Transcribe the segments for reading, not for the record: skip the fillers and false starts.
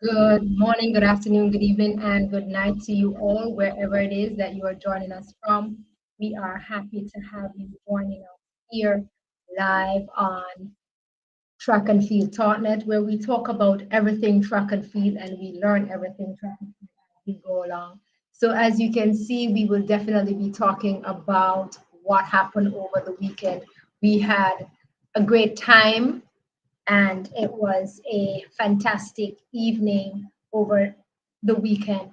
Good morning, good afternoon, good evening, and good night to you all, wherever it is that you are joining us from. We are happy to have you joining us here live on Track and Field Taught.net, where we talk about everything track and field and we learn everything track and field as we go along. So, as you can see, we will definitely be talking about what happened over the weekend. We had a great time and it was a fantastic evening over the weekend.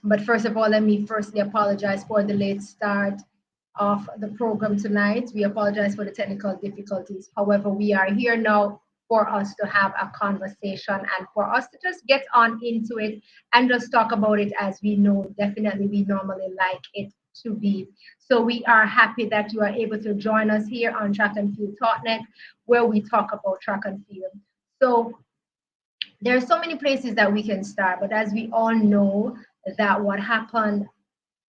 But first of all, let me firstly apologize for the late start of the program tonight. We apologize for the technical difficulties. However, we are here now for us to have a conversation and for us to just get on into it and just talk about it as we know definitely we normally like it to be. So we are happy that you are able to join us here on Track and Field Taught.net where we talk about track and field. So there are so many places that we can start, but as we all know that what happened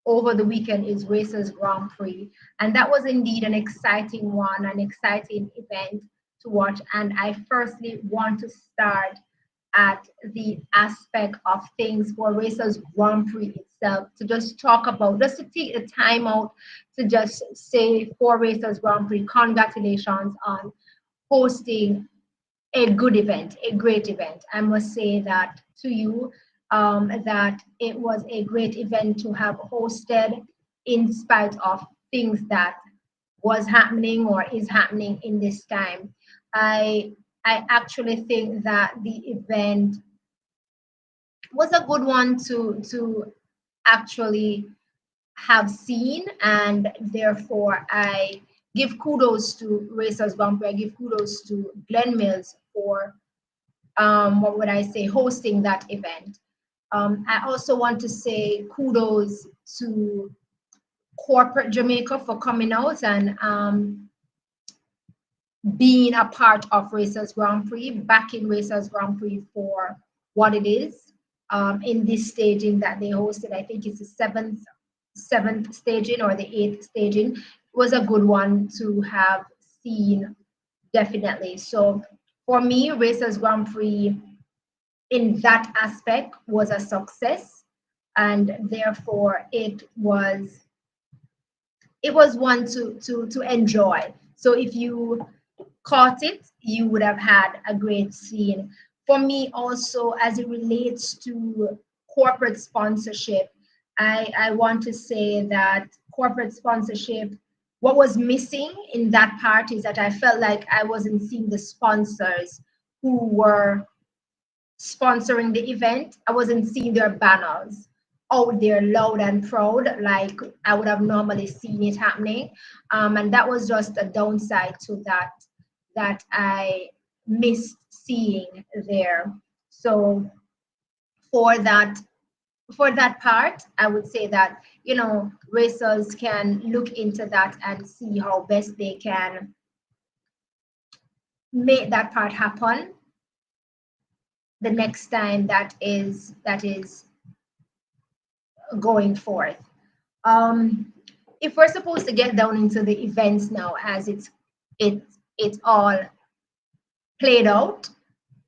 over the weekend is Racers Grand Prix. And that was indeed an exciting one, an exciting event to watch. And I firstly want to start at the aspect of things for Racers Grand Prix itself, to just talk about, just to take the time out to just say for Racers Grand Prix, congratulations on hosting a good event, a great event. I must say that to you, that it was a great event to have hosted in spite of things that was happening or is happening in this time. I I actually think that the event was a good one to actually have seen, and therefore I give kudos to Racers Bumper. I give kudos to Glenn Mills for what would I say, hosting that event. I also want to say kudos to corporate Jamaica for coming out and being a part of Racers Grand Prix, backing Racers Grand Prix for what it is in this staging that they hosted. I think it's the seventh staging or the eighth staging. It was a good one to have seen, definitely. So for me, Racers Grand Prix in that aspect was a success, and therefore it was one to enjoy. So if you caught it, you would have had a great scene. For me, also, as it relates to corporate sponsorship, I want to say that corporate sponsorship, what was missing in that part is that I felt like I wasn't seeing the sponsors who were sponsoring the event. I wasn't seeing their banners out there loud and proud like I would have normally seen it happening. And that was just a downside to that I missed seeing there. So for that for that part, I would say that racers can look into that and see how best they can make that part happen the next time that is going forth. Um, if we're supposed to get down into the events now, as it's all played out,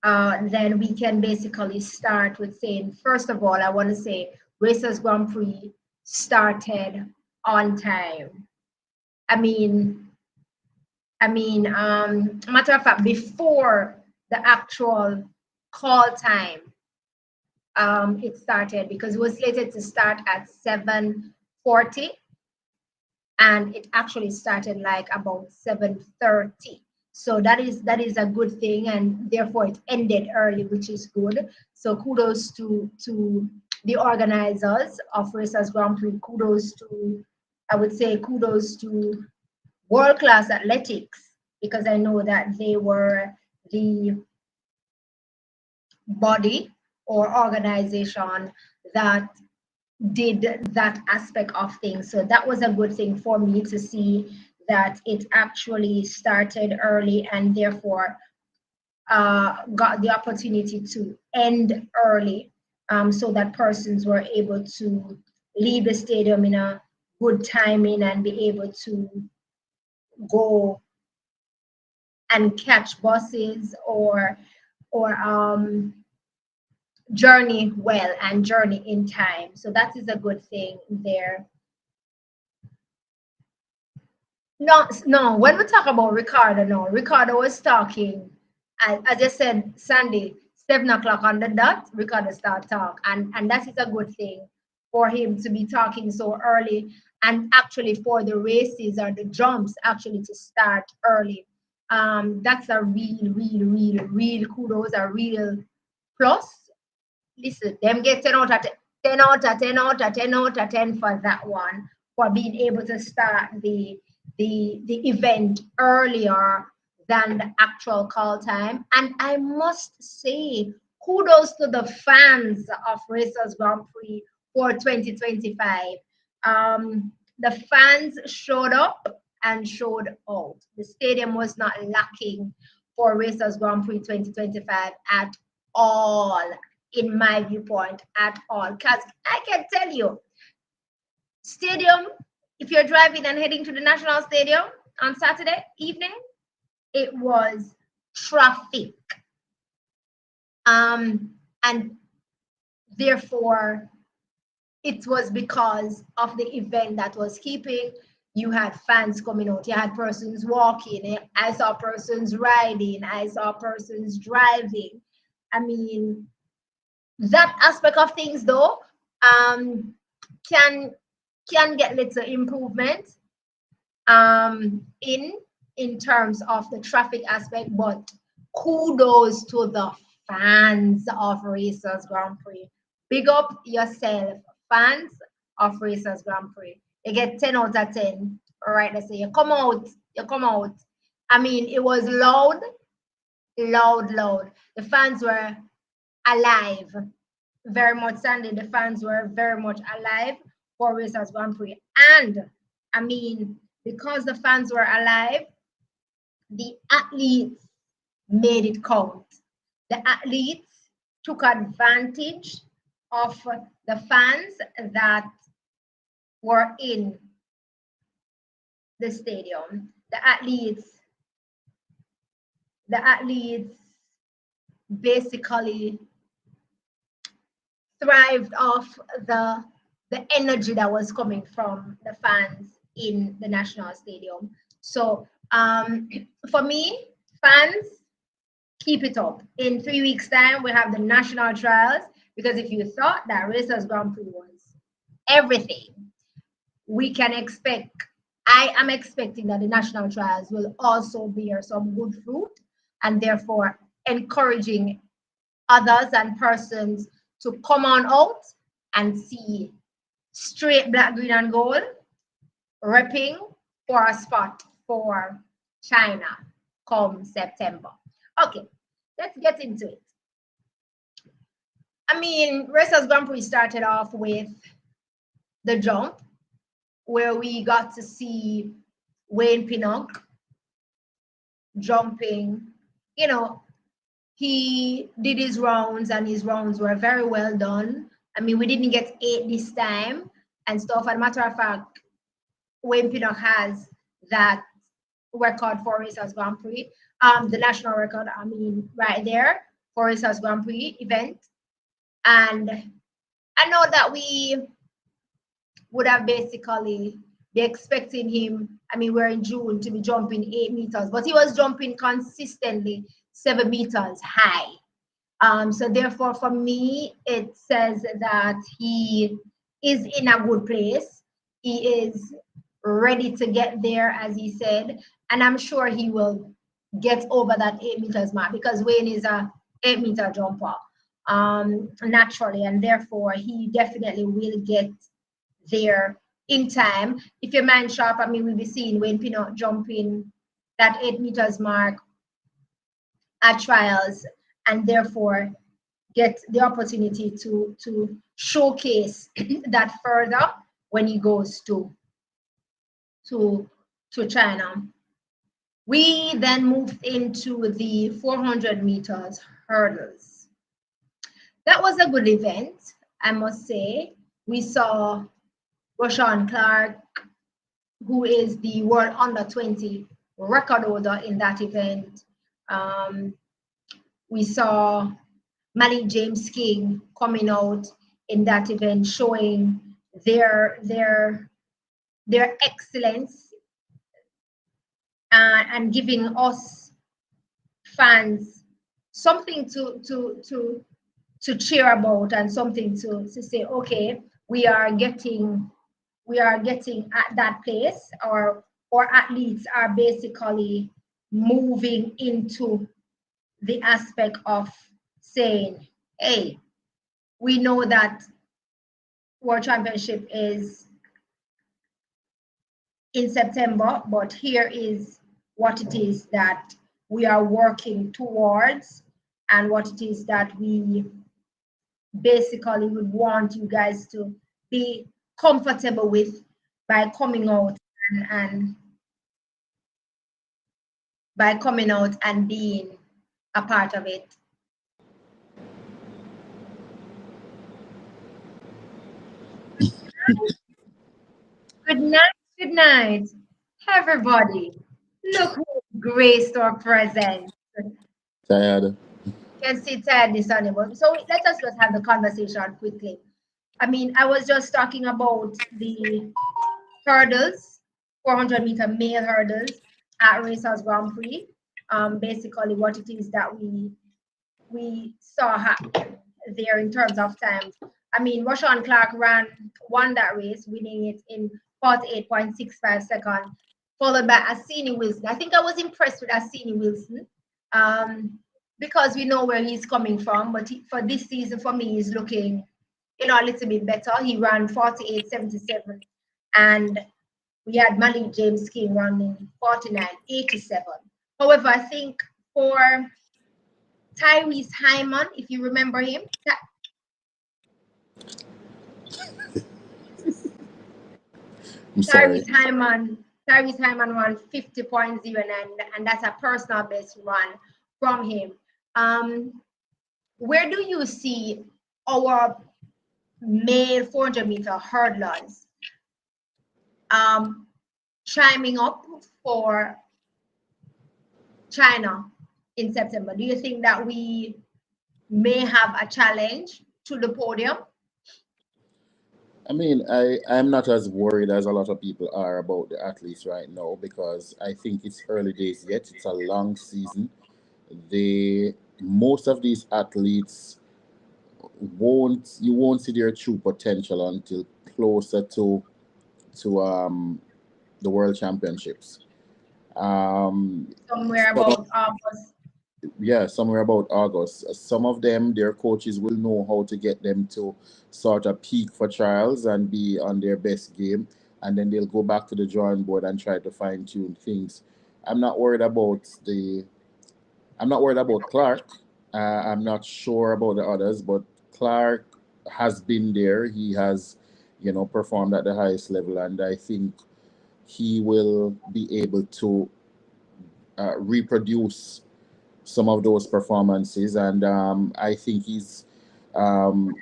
then we can basically start with saying, first of all, I want to say Racers Grand Prix started on time. I mean, matter of fact, before the actual call time, it started because it was slated to start at 7:40, and it actually started like about 7:30. So that is a good thing, and therefore it ended early, which is good. So kudos to the organizers of Racers Grand Prix. Kudos to, I would say, kudos to World Class Athletics, because I know that they were the body or organization that did that aspect of things. So that was a good thing for me to see that it actually started early and therefore got the opportunity to end early, so that persons were able to leave the stadium in a good timing and be able to go and catch buses or journey well and journey in time. So that is a good thing there. No, no. When we talk about Ricardo, no, Ricardo was talking. As I said, Sunday, 7 o'clock on the dot. Ricardo start talk, and that is a good thing for him to be talking so early, and actually for the races or the jumps actually to start early. That's a real kudos, a real plus. Listen, them get 10 out of 10, 10 out of 10 out of 10 out of 10 for that one, for being able to start the event earlier than the actual call time. And I must say, kudos to the fans of Racers Grand Prix for 2025. The fans showed up and showed out. The stadium was not lacking for Racers Grand Prix 2025 at all, in my viewpoint, at all. Because I can tell you, stadium, if you're driving and heading to the National Stadium on Saturday evening, it was traffic. And therefore, it was because of the event that was keeping. You had fans coming out, you had persons walking, I saw persons riding, I saw persons driving. I mean, that aspect of things though, can get little improvement in terms of the traffic aspect, but kudos to the fans of Racers Grand Prix. Big up yourself, fans of Racers Grand Prix. You get 10 out of 10. All right, let's say you come out, you come out. I mean, it was loud, loud. The fans were alive. Very much Sunday, the fans were very much alive for Racers Grand Prix. And I mean, because the fans were alive, the athletes made it count. The athletes took advantage of the fans that were in the stadium. The athletes basically thrived off the energy that was coming from the fans in the National Stadium. So for me, fans, keep it up. In 3 weeks' time, we have the national trials. Because if you thought that Racers Grand Prix was everything, we can expect. I am expecting that the national trials will also bear some good fruit, and therefore encouraging others and persons to come on out and see straight black, green, and gold repping for a spot for China come September. Okay, let's get into it. I mean, Racers Grand Prix started off with the jump, where we got to see Wayne Pinnock jumping. You know, he did his rounds, and his rounds were very well done. I mean, we didn't get 8 this time and stuff. And matter of fact, Wayne Pinnock has that record for Racers Grand Prix, the national record, I mean, right there for Racers Grand Prix event. And I know that we would have basically be expecting him. I mean, we're in June to be jumping 8 meters, but he was jumping consistently 7 meters high. So therefore, for me, it says that he is in a good place. He is ready to get there, as he said, and I'm sure he will get over that 8 meters mark, because Wayne is a 8 meter jumper naturally, and therefore he definitely will get there in time. If your mind sharp, I mean, we'll be seeing Wayne Pinnock jumping that 8 meters mark at trials, and therefore get the opportunity to showcase that further when he goes to China. We then moved into the 400 meters hurdles. That was a good event, I must say. We saw Roshan Clark, who is the world under 20 record holder in that event. We saw Malik James King coming out in that event, showing their their their excellence, and giving us fans something to cheer about, and something to say, okay, we are getting we are getting at that place, or athletes are basically moving into the aspect of saying, hey, we know that World Championship is in September, but here is what it is that we are working towards, and what it is that we basically would want you guys to be comfortable with by coming out, and by coming out and being a part of it. Good night, everybody. Look who graced our presence. Tired. Can see Ted is unable. So let us just have the conversation quickly. I mean, I was just talking about the hurdles, 400-meter male hurdles at Racers Grand Prix. Basically, what it is that we saw there in terms of times. I mean, Rashawn Clark won that race, winning it in 48.65 seconds, followed by Assini Wilson. I think I was impressed with Assini Wilson, because we know where he's coming from. But for this season, for me, he's looking, a little bit better. He ran 48.77, and we had Malik James King running 49.87. However, I think for Tyrese Hyman, if you remember him, I'm sorry. Tyrese Hyman, Tyrese Hyman ran 50.09, and that's a personal best run from him. Where do you see our male 400-meter hurdlers chiming up for China in September? Do you think that we may have a challenge to the podium? I mean, I'm not as worried as a lot of people are about the athletes right now because I think it's early days yet. It's a long season. They Most of these athletes won't see their true potential until closer to the World Championships. Somewhere Some of about August. Yeah, somewhere about August. Some of them, their coaches will know how to get them to sort of peak for trials and be on their best game, and then they'll go back to the drawing board and try to fine tune things. I'm not worried about the. I'm not worried about Clark. I'm not sure about the others, but Clark has been there. He has, performed at the highest level, and I think he will be able to reproduce some of those performances, and I think he's um,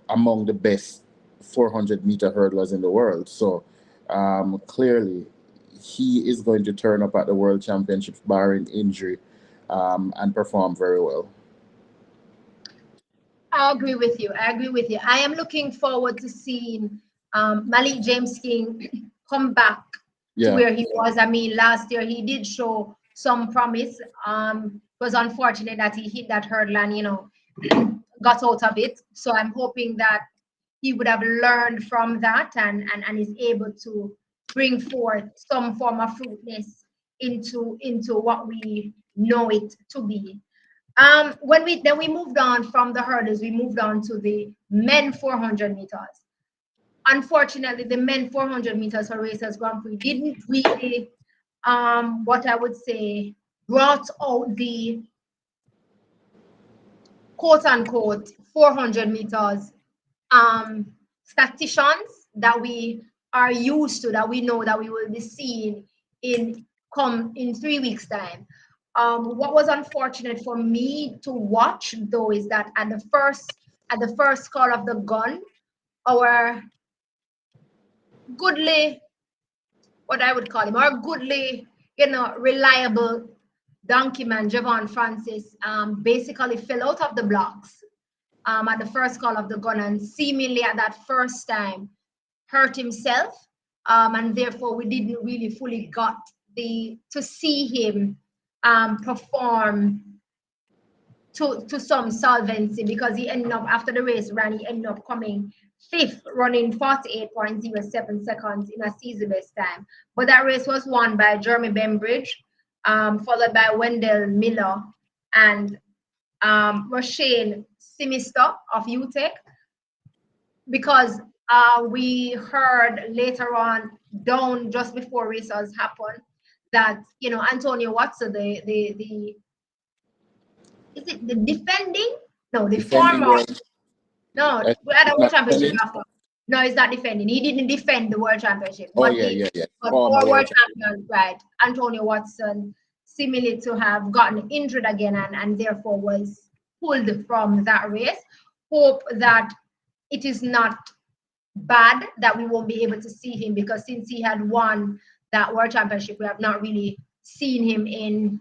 among the best 400-meter hurdlers in the world. So clearly, he is going to turn up at the World Championships, barring injury, and perform very well. I agree with you. I agree with you. I am looking forward to seeing Malik James King come back to Yeah, where he was. I mean, last year he did show some promise. It was unfortunate that he hit that hurdle and, got out of it. So I'm hoping that he would have learned from that, and is able to bring forth some form of fruitness into what we know it to be. When we moved on from the hurdles, we moved on to the men 400 meters. Unfortunately, the men 400 meters for Racers Grand Prix didn't really, what I would say, brought out the quote unquote 400 meters statisticians that we are used to, that we know that we will be seeing in 3 weeks' time. What was unfortunate for me to watch though is that at the first call of the gun, our goodly, what I would call him, our goodly, reliable donkey man, Javon Francis, basically fell out of the blocks at the first call of the gun and seemingly at that first time hurt himself. And therefore, we didn't really fully got to see him perform to some solvency because he ended up after the race ran, he ended up coming fifth, running 48.07 seconds in a season best time. But that race was won by Jeremy Bembridge, followed by Wendell Miller and Roshane Simister of UTEC, because we heard later on down just before races happened that Antonio Watson, the is it the defending? No, the Defending former. world. No, we had a It's world not championship defending. after. No, he's not defending. He didn't defend the world championship, Oh but yeah, yeah, yeah. but Former our world world champion. champion, right, Antonio Watson, seemingly to have gotten injured again and therefore was pulled from that race. Hope that it is not bad that we won't be able to see him, because since he had won that world championship, we have not really seen him in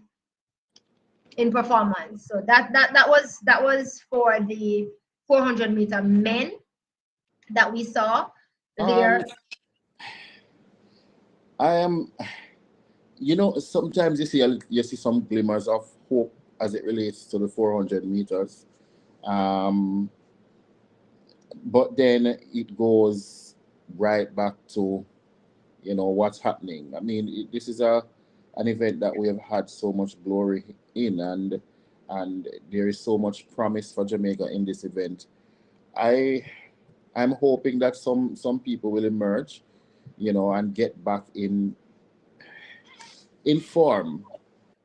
performance. So that was for the 400-meter men that we saw Um, there. I am. Sometimes you see some glimmers of hope as it relates to the 400 meters. Um, but then it goes right back to what's happening. I mean, this is an event that we have had so much glory in, and there is so much promise for Jamaica in this event. I I'm hoping that some people will emerge, and get back in form.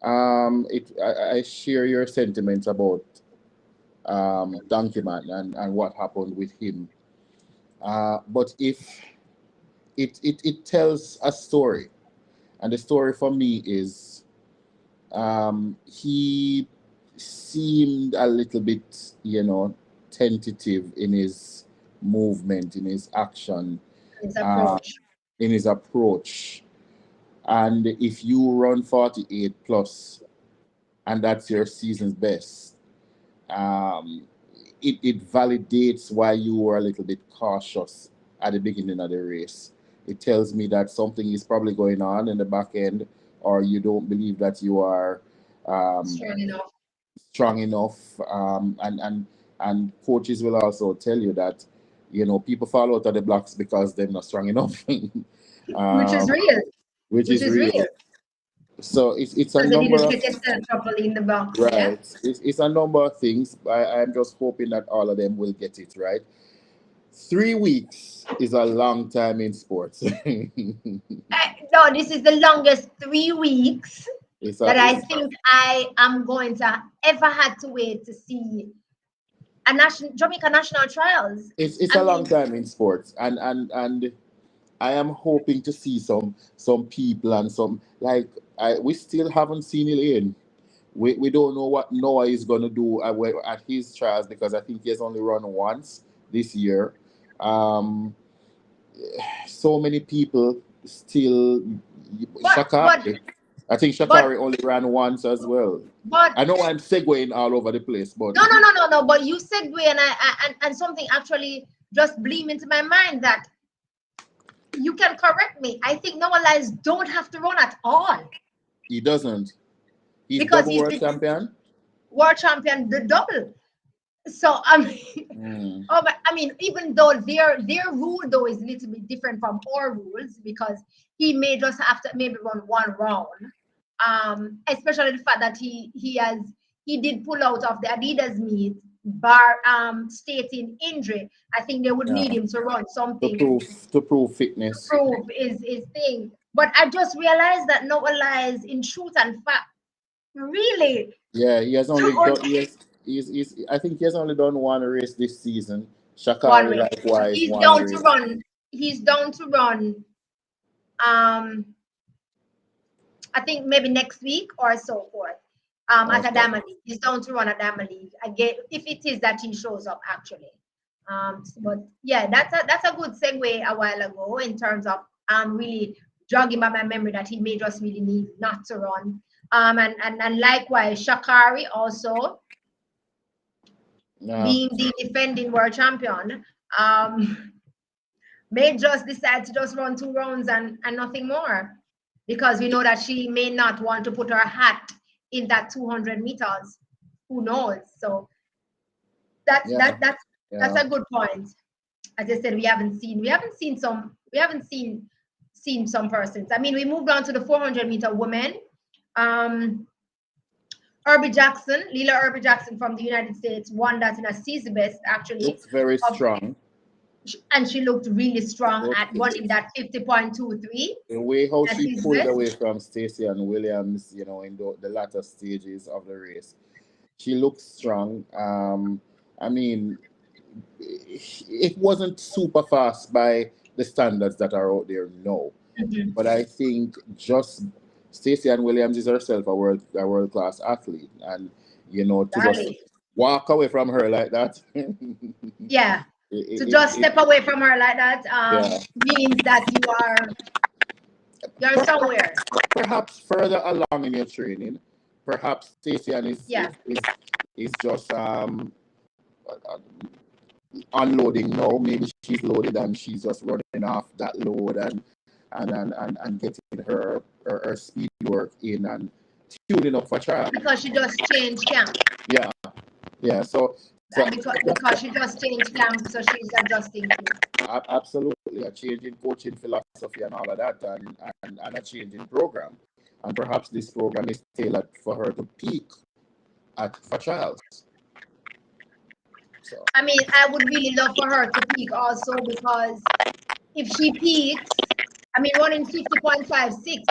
I share your sentiments about Donkey Man and what happened with him. But if it tells a story, and the story for me is he seemed a little bit, tentative in his movement, in his action, His uh, approach, in his approach. And if you run 48 plus, and that's your season's best, um, it validates why you were a little bit cautious at the beginning of the race. It tells me that something is probably going on in the back end, or you don't believe that you are um, strong enough. strong enough. And coaches will also tell you that people fall out of the blocks because they're not strong enough, Which is um, real. which Which is is real. real. So it's a Because they number didn't of get themselves properly in the box. Yeah. right. It's a number of things. I'm just hoping that all of them will get it right. 3 weeks is a long time in sports. No, this is the longest 3 weeks it's that a I it's think I am going to ever had to wait to see a national Jamaica national trials. it's I a long mean, time in sports, and I am hoping to see some people and some like we still haven't seen Elaine. We don't know what Noah is going to do at his trials because I think he has only run once this year. Um, so many people still. but Shakari, I think but Shakari only ran once as well. but I know I'm segueing all over the place, but no. But you segue and something actually just blew into my mind that you can correct me. I think Noah Lyles don't have to run at all he doesn't. He's because double he's world the champion. world champion, the double. So I mean, Mm. oh, but I mean, even though their rule though is a little bit different from our rules because he may just have to maybe run one round. Especially the fact that he did pull out of the Adidas meet bar stating injury. I think they would Yeah, need him to run to something prove to fitness. prove his thing. But I just realized that Noah lies in truth and fact. Really, Yeah, he has to only run done. I think he has only done one race this season. one Shakari race. likewise He's one down to race. run. He's down to run. Um, I think maybe next week or so forth. At Okay. Adama League. He's down to run Adama League again if it is that he shows up actually. But yeah, that's a good segue a while ago in terms of really jogging by my memory that he may just really need not to run. And likewise, Shakari also Yeah, being the defending world champion, um, may just decide to just run 2 rounds and nothing more, because we know that she may not want to put her hat in that 200 meters. Who knows? So that's yeah, that that's that's yeah. a good point. As I said, we haven't seen some persons. I mean, we moved on to the 400-meter women. Um, Irby Jackson, Leela Irby Jackson from the United States, won that in a season best actually, Looks very of, strong. and she looked really strong But at running that 50.23 the way how at she season pulled best. away from Stacey and Williams, in the latter stages of the race, she looks strong. I mean, it wasn't super fast by the standards that are out there now, Mhm. but I think just Stacey and Williams is herself a world class athlete, and to just Exactly. walk away from her like that, Yeah. To it, just step away from her like that yeah. means that you're somewhere. Perhaps further along in your training, perhaps Stacey is Yeah. is just unloading now. Maybe she's loaded and she's just running off that load and getting her speed work in and tuning up for trial. Because she just changed camp. Yeah, yeah. So And because she just changed camp, so she's adjusting too. absolutely a change in coaching philosophy and all of that, and a change in program. And perhaps this program is tailored for her to peak at for trials. So I mean, I would really love for her to peak also, because if she peaks, I mean, running 50.56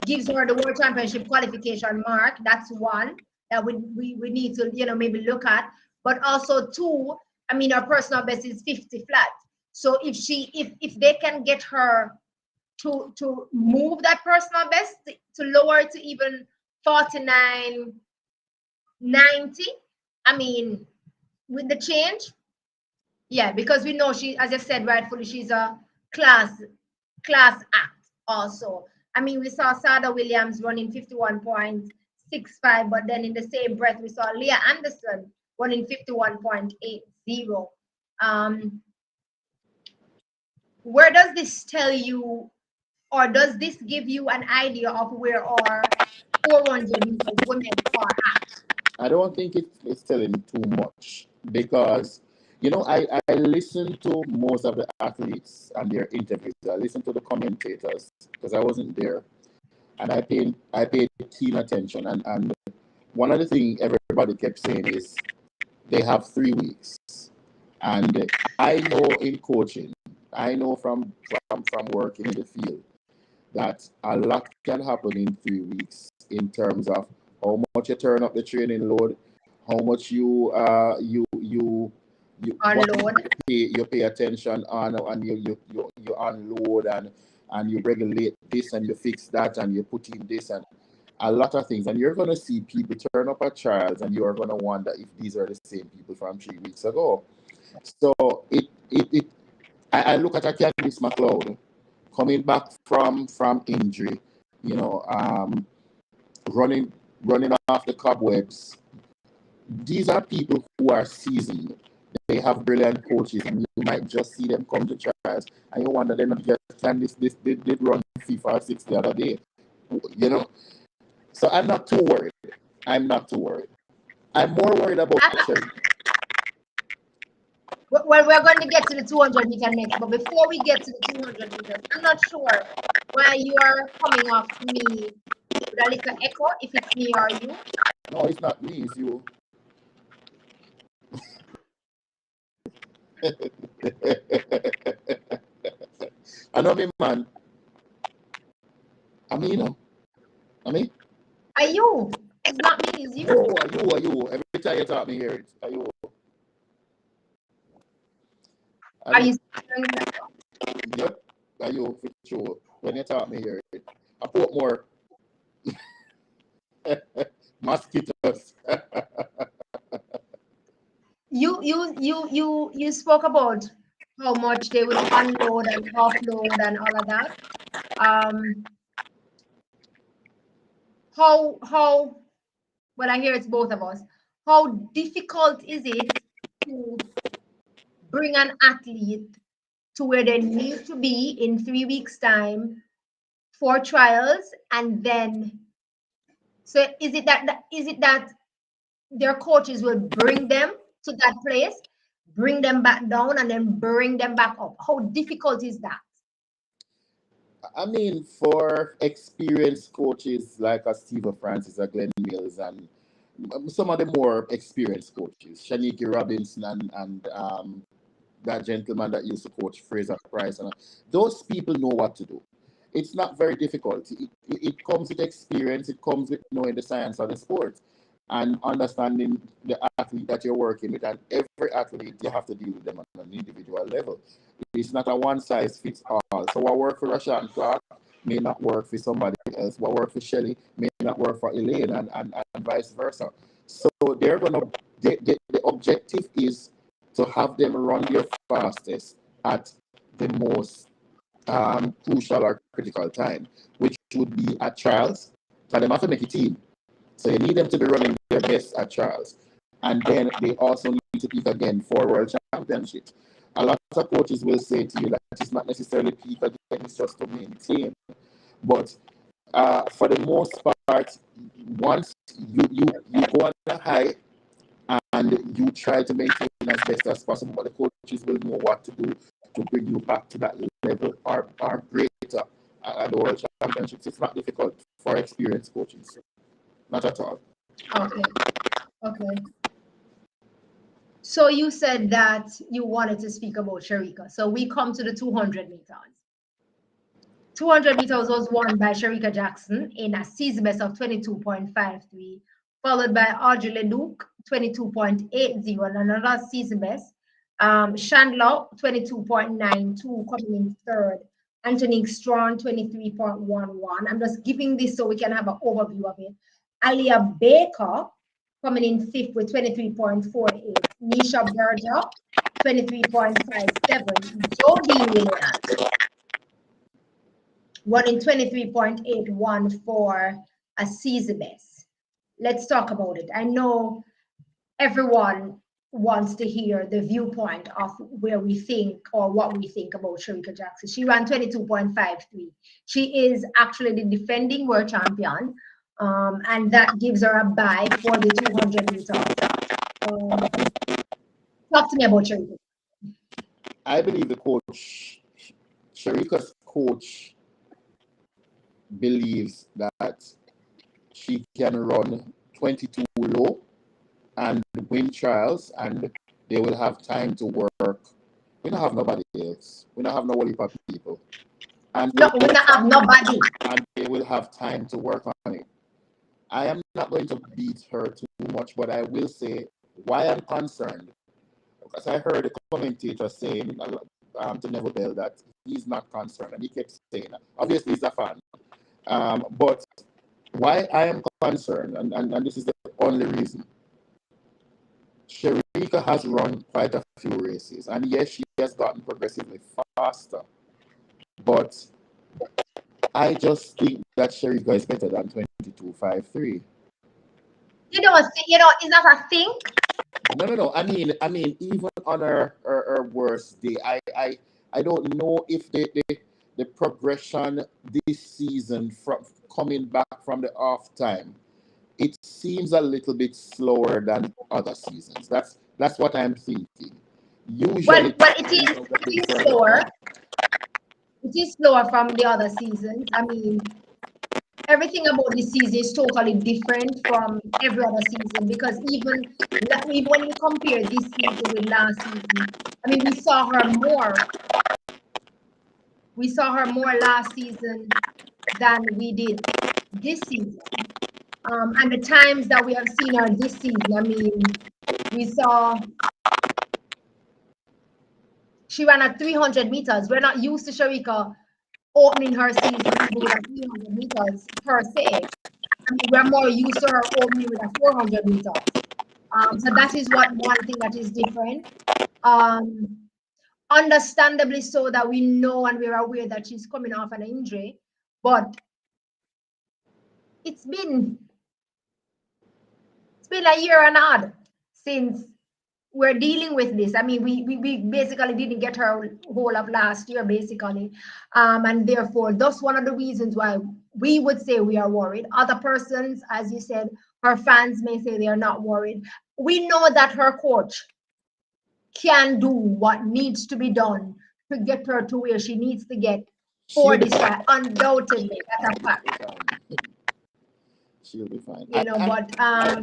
gives her the world championship qualification mark. That's one that we need to, maybe look at. But also two, I mean, her personal best is 50 flat. So if they can get her to move that personal best to lower it to even 49.90, I mean, with the change, yeah, because we know she, as I said rightfully, she's a class act also. I mean, we saw Sada Williams running 51.65, but then in the same breath, we saw Leah Anderson running 51.80. Um, where does this tell you, or does this give you an idea of where our 400-meter women are at? I don't think it's telling too much because I listen to most of the athletes and their interviews. I listen to the commentators because I wasn't there, and I paid keen attention. And one of the things everybody kept saying is they have 3 weeks, and I know in coaching, I know from working in the field that a lot can happen in 3 weeks in terms of how much you turn up the training load, how much you what Unload. you pay attention on, and you unload and you regulate this and you fix that and you put in this and a lot of things, and you're going to see people turn up at trials and you're going to wonder if these are the same people from 3 weeks ago. So it I look at a Candice McLeod coming back from injury, you know, um, running off the cobwebs. These are people who are seasoned. They have brilliant coaches, and you might just see them come to trials, and you wonder they're not just can this did run FIFA 6 the other day, you know. So I'm not too worried. I'm not too worried. I'm more worried about Cherry. Well, we're going to get to the 200-meter next, but before we get to the 200 meters, I'm not sure why you are coming off to me with a little echo, if it's me or you. No, it's not me. It's you. I know me, man. I mean, I mean, Are you? It's not me, it's you. oh, are you? Every time you talk, me hear it. Are you? I Are mean, you hearing the echo? yep. Are you for sure? When you talk, me hear it. I put more mosquitoes. You spoke about how much they will unload and offload and all of that. Um, how well, I hear it's both of us. How difficult is it to bring an athlete to where they need to be in 3 weeks' time for trials, and then so is it that their coaches will bring them to that place, bring them back down, and then bring them back up? How difficult is that? I mean, for experienced coaches like a Steve Francis, a Glenn Mills, and some of the more experienced coaches, Shaniki Robinson, and that gentleman that used to coach Fraser Price, and those people know what to do. It's not very difficult. It comes with experience. It comes with knowing the science of the sport and understanding the athlete that you're working with. And every athlete, you have to deal with them on an individual level. It's not a one size fits all. So what work for Rashawn Clark may not work for somebody else. What work for Shelley may not work for Elaine, and vice versa. So they're gonna the objective is to have them run their fastest at the most crucial or critical time, which would be at trials. So they have to make a team. So you need them to be running their best at trials. And then they also need to peak again for World Championships. A lot of coaches will say to you that it's not necessarily peak again, it's just to maintain. But for the most part, once you go on a high and you try to maintain as best as possible, but the coaches will know what to do to bring you back to that level or greater at the World Championships. It's not difficult for experienced coaches, not at all. Okay, okay. So you said that you wanted to speak about Sharika. So we come to the 200 meters. 200 meters was won by Sharika Jackson in a season best of 22.53, followed by Audrey Leduc, 22.80, and another season best. Chandler, 22.92, coming in third. Anthony Strong, 23.11. I'm just giving this so we can have an overview of it. Alia Baker, coming in fifth with 23.48. Nisha Berger, 23.57. Jodie Williams, one in 23.81 for a season best. Let's talk about it. I know everyone wants to hear the viewpoint of where we think or what we think about Sharika Jackson. She ran 22.53. She is actually the defending world champion, and that gives her a bye for the 200 meters. Talk to me about Sharika. I believe the coach, Sharika's coach, believes that she can run 22 low and win trials, and they will have time to work. We don't have nobody else. We don't have no Wally people. And No, we don't have nobody. And they will have time to work on it. I am not going to beat her too much, but I will say why I'm concerned. Because I heard a commentator saying to Neville Bell that he's not concerned, and he kept saying that. Obviously, he's a fan. But why I am concerned, and this is the only reason, Sharika has run quite a few races, and yes, she has gotten progressively faster. But I just think that Sharika is better than 22.53. You don't think, it's not a thing. No. I mean, even on her worst day, I don't know if the progression this season from coming back from the off time, it seems a little bit slower than other seasons. That's what I'm thinking. Well, Usually, it is slower. It is slower from the other seasons. I mean, everything about this season is totally different from every other season, because even when you compare this season with last season, I mean, we saw her more. We saw her more last season than we did this season. And the times that we have seen her this season, I mean, we saw she ran at 300 meters. We're not used to Sharika opening her season even with a 300 meters per se. I mean, we're more used to her opening with a 400 meters. So that is one thing that is different. Understandably so, that we know and we're aware that she's coming off an injury, but it's been it's been a year and a half since we're dealing with this. I mean, we basically didn't get her whole of last year, basically. And therefore, that's one of the reasons why we would say we are worried. Other persons, as you said, her fans may say they are not worried. We know that her coach can do what needs to be done to get her to where she needs to get for She'll be this fine. trial. Undoubtedly, that's a fact. She'll be fine. You know, but I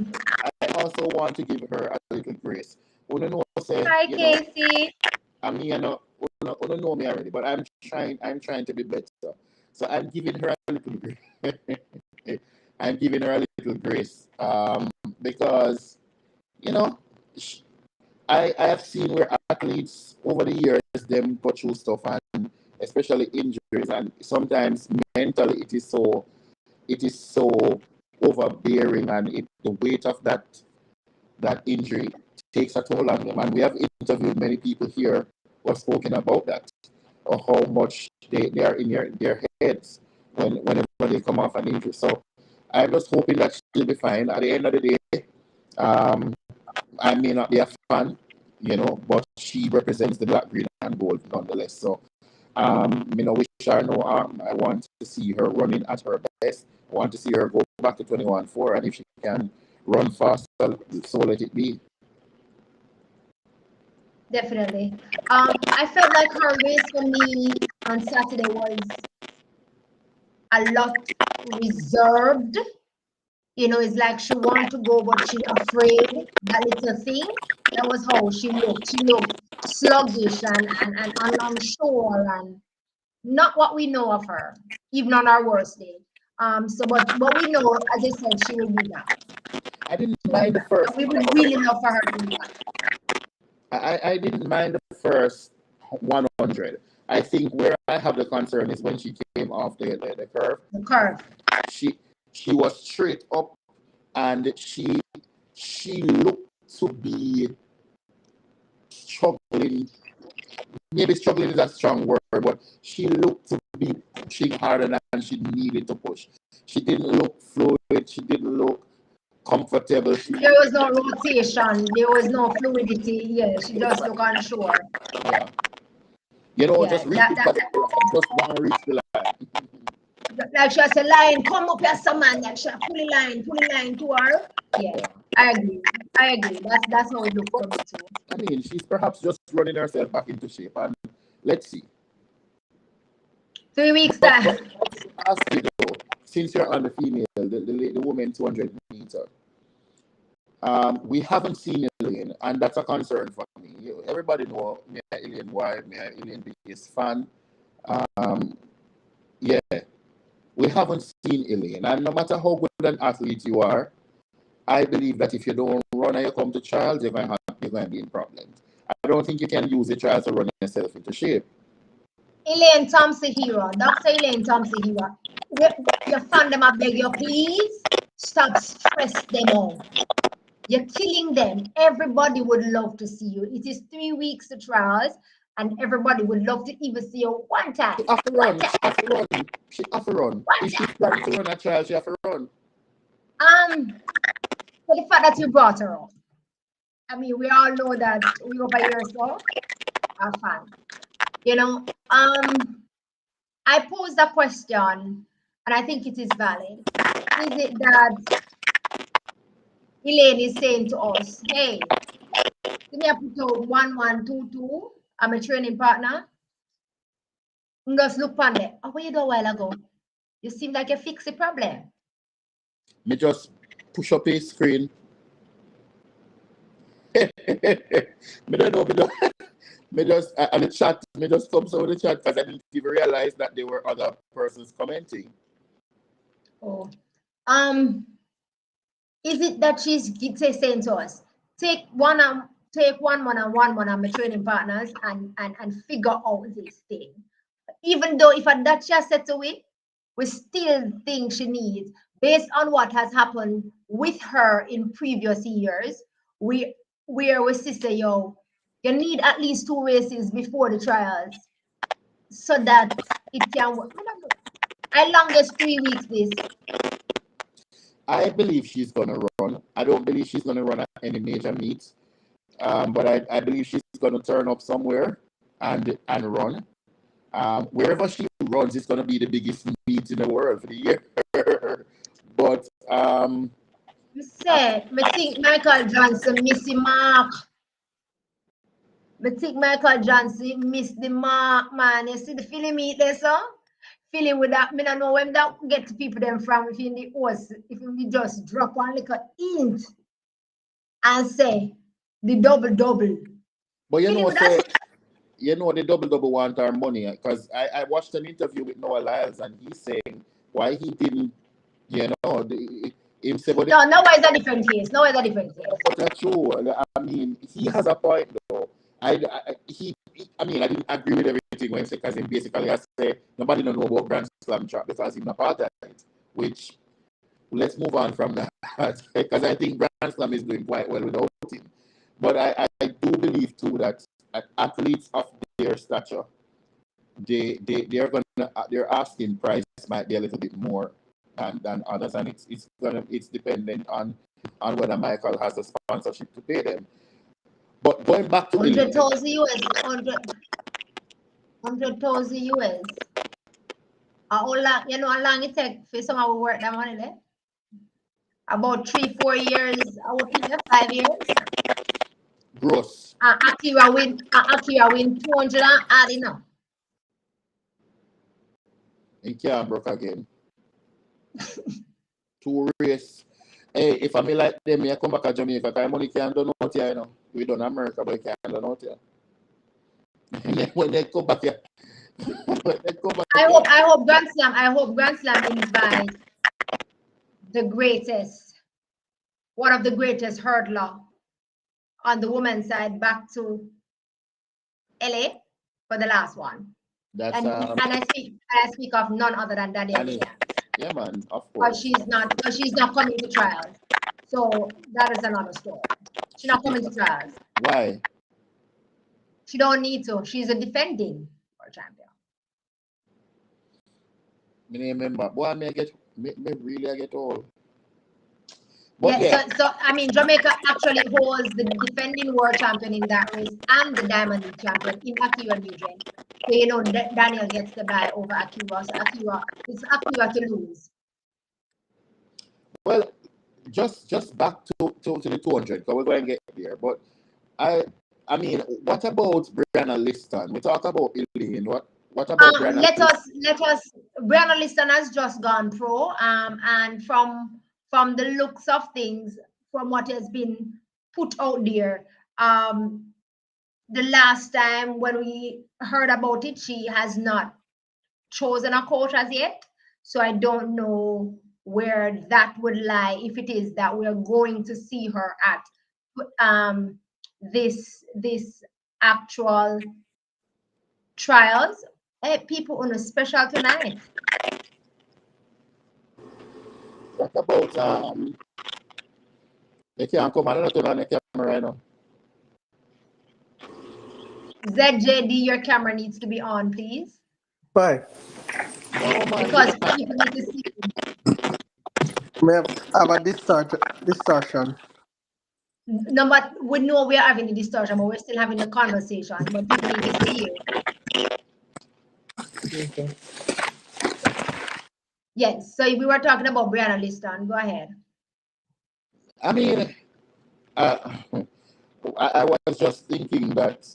also want to give her a little grace. You know, say, hi you know, Casey. I mean, you know me already, but I'm trying to be better. So I'm giving her a little grace. I'm giving her a little grace. Because, you know, sh- I have seen where athletes over the years them go through stuff, and especially injuries, and sometimes mentally it is so overbearing, and the weight of that injury takes a toll on them. And we have interviewed many people here who have spoken about that, or how much they are in their heads whenever they come off an injury. So I'm just hoping that she'll be fine. At the end of the day, um, I may not be a fan, but she represents the black, green, and gold nonetheless. So wish her no harm. I want to see her running at her best. I want to see her go back to 21.4, and if she can run faster, so let it be. Definitely. I felt like her race for me on Saturday was a lot reserved. You know, it's like she want to go, but she afraid. That little thing. That was how she looked. She looked sluggish and unsure and not what we know of her, even on our worst day. But we know, as I said, she will be back. I didn't She will be mind the back. first. We would really love for her to be back. I didn't mind the first 100. I think where I have the concern is when she came off the curve. The curve. She she was straight up, and she looked to be struggling. Maybe struggling is a strong word, but she looked to be pushing harder than she needed to push. She didn't look fluid. She didn't look comfortable. There was no rotation. There was no fluidity. Yeah, she just looked unsure. Yeah. Yeah, Just reach that the that top of the line. Just want to reach the line. like she has a line, come up here, some man. Like she pull a line to her. Yeah, Yeah. I agree. I agree. That's how it looked for me too. I mean, she's perhaps just running herself back into shape, and let's see. 3 weeks But time. ask you though, since you're on the female, the women 200 meter, we haven't seen Elaine, and that's a concern for me. Everybody know me, Elaine, why me, Elaine biggest fan. Um, yeah, we haven't seen Elaine, and no matter how good an athlete you are, I believe that if you don't run and you come to trials, you're going to be in problems. I don't think you can use the trials to run yourself into shape. Elaine Thompson hero. Dr. Elaine Thompson hero. Your fan them, I beg you, please stop stress them out. You're killing them. Everybody would love to see you. It is 3 weeks to trials, and everybody would love to even see you one She time. have to One run. time. She have to run. She have to run. One If she's time. planning to run a trial, she have to run. For the fact that you brought her up. I mean, we all know that we over here so are fun. You know, I posed a question, and I think it is valid. Is it that Elaine is saying to us, hey, give me a put out 1122. I'm a training partner. Just look on there. Oh, what you do a while ago? You seem like you fix the problem. Me just push up a screen. Me don't know. Me just and the chat. Me just thumbs over the chat because I didn't even realize that there were other persons commenting. Oh, is it that she's saying to us, take one on my training partners and figure out this thing. Even though if that she has set away, we still think she needs, based on what has happened with her in previous years, we where we say, yo, you need at least 2 races before the trials so that it can work. I longest 3 weeks this. I believe she's gonna run. I don't believe she's gonna run at any major meet. But I believe she's gonna turn up somewhere and run. Wherever she runs, it's gonna be the biggest meet in the world for the year. But You said, I think Michael Johnson missed the mark. I think Michael Johnson missed the mark, man. You see the film meet there, so? Feeling with that, I don't know when that get to people them from within the horse. If we just drop one little hint and say the double. but you Feeling know, with that. say the double want our money because I watched an interview with Noah Lyles and he's saying why he didn't, him say, but No, now is a different case. Now is a different case. but that's true. I mean, he has a point though. I mean, I didn't agree with everything when he said because he basically I say nobody don't know about Grand Slam track because he's not part of it. Which let's move on from that because I think Grand Slam is doing quite well without him. But I do believe too that athletes of their stature, they're gonna their asking price might be a little bit more than others, and it's dependent on whether Michael has the sponsorship to pay them. But going back to 100,000 US, 100,000 US. How long, how long it take for someone to work that money there? About 3-4 years, I would think 5 years. gross. Akira win 200 and add enough. He can't broke again. Two race. Hey, if I me like them, I come back to Jamaica, because money can't do out here, We done America, but it can't do out here. When they come back here, I hope Grand Slam invites one of the greatest hurdler on the women's side back to LA for the last one. That's and I speak of none other than Danielle. Yeah, man, of But course. she's not coming to trials. So that is another story. She's not coming to trials. Why? She don't need to. She's a defending world champion. I remember. Boy, I really get old. But yeah. So I mean, Jamaica actually holds the defending world champion in that race and the Diamond League champion in Akira Nugent. So Daniel gets the bye over Akira. So it's Akira to lose. Well, just back to the 200 because we're going to get there. But I mean, what about Brianna Liston? We talk about Elaine. What about Brianna? Let us. Brianna Liston has just gone pro. And from the looks of things, from what has been put out there, the last time when we heard about it, she has not chosen a coach as yet. So I don't know where that would lie if it is that we are going to see her at this actual trials. Hey, people on a special tonight. What about they can't come on the camera right now. ZJD, your camera needs to be on, please. Why? Because people need to see. We have a distortion. No, but we know we are having a distortion, but we're still having the conversation. But people need to see you. Okay. Yes, so we were talking about Brianna Liston. Go ahead. I mean, I was just thinking that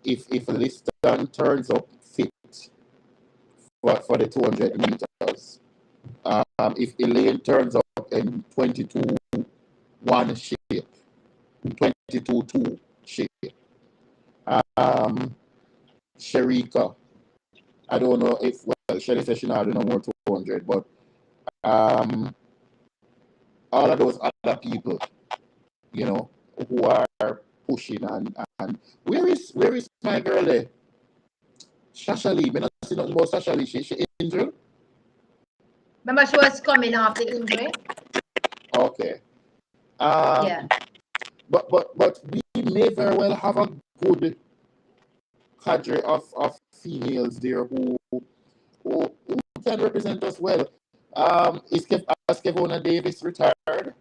if Liston turns up fit for the 200 meters, if Elaine turns up in 22-1 shape, 22-2 shape, Sherika, I don't know if, well, Sherry says she not do no more 200, but all of those other people, who are pushing and where is my girl there? Shasha Lee. I not see nothing about Shasha Lee. She injured? Remember, she was coming off the injury. Okay. Yeah. But we may very well have a good cadre of females there who can represent us well. Has Kevona Davis retired?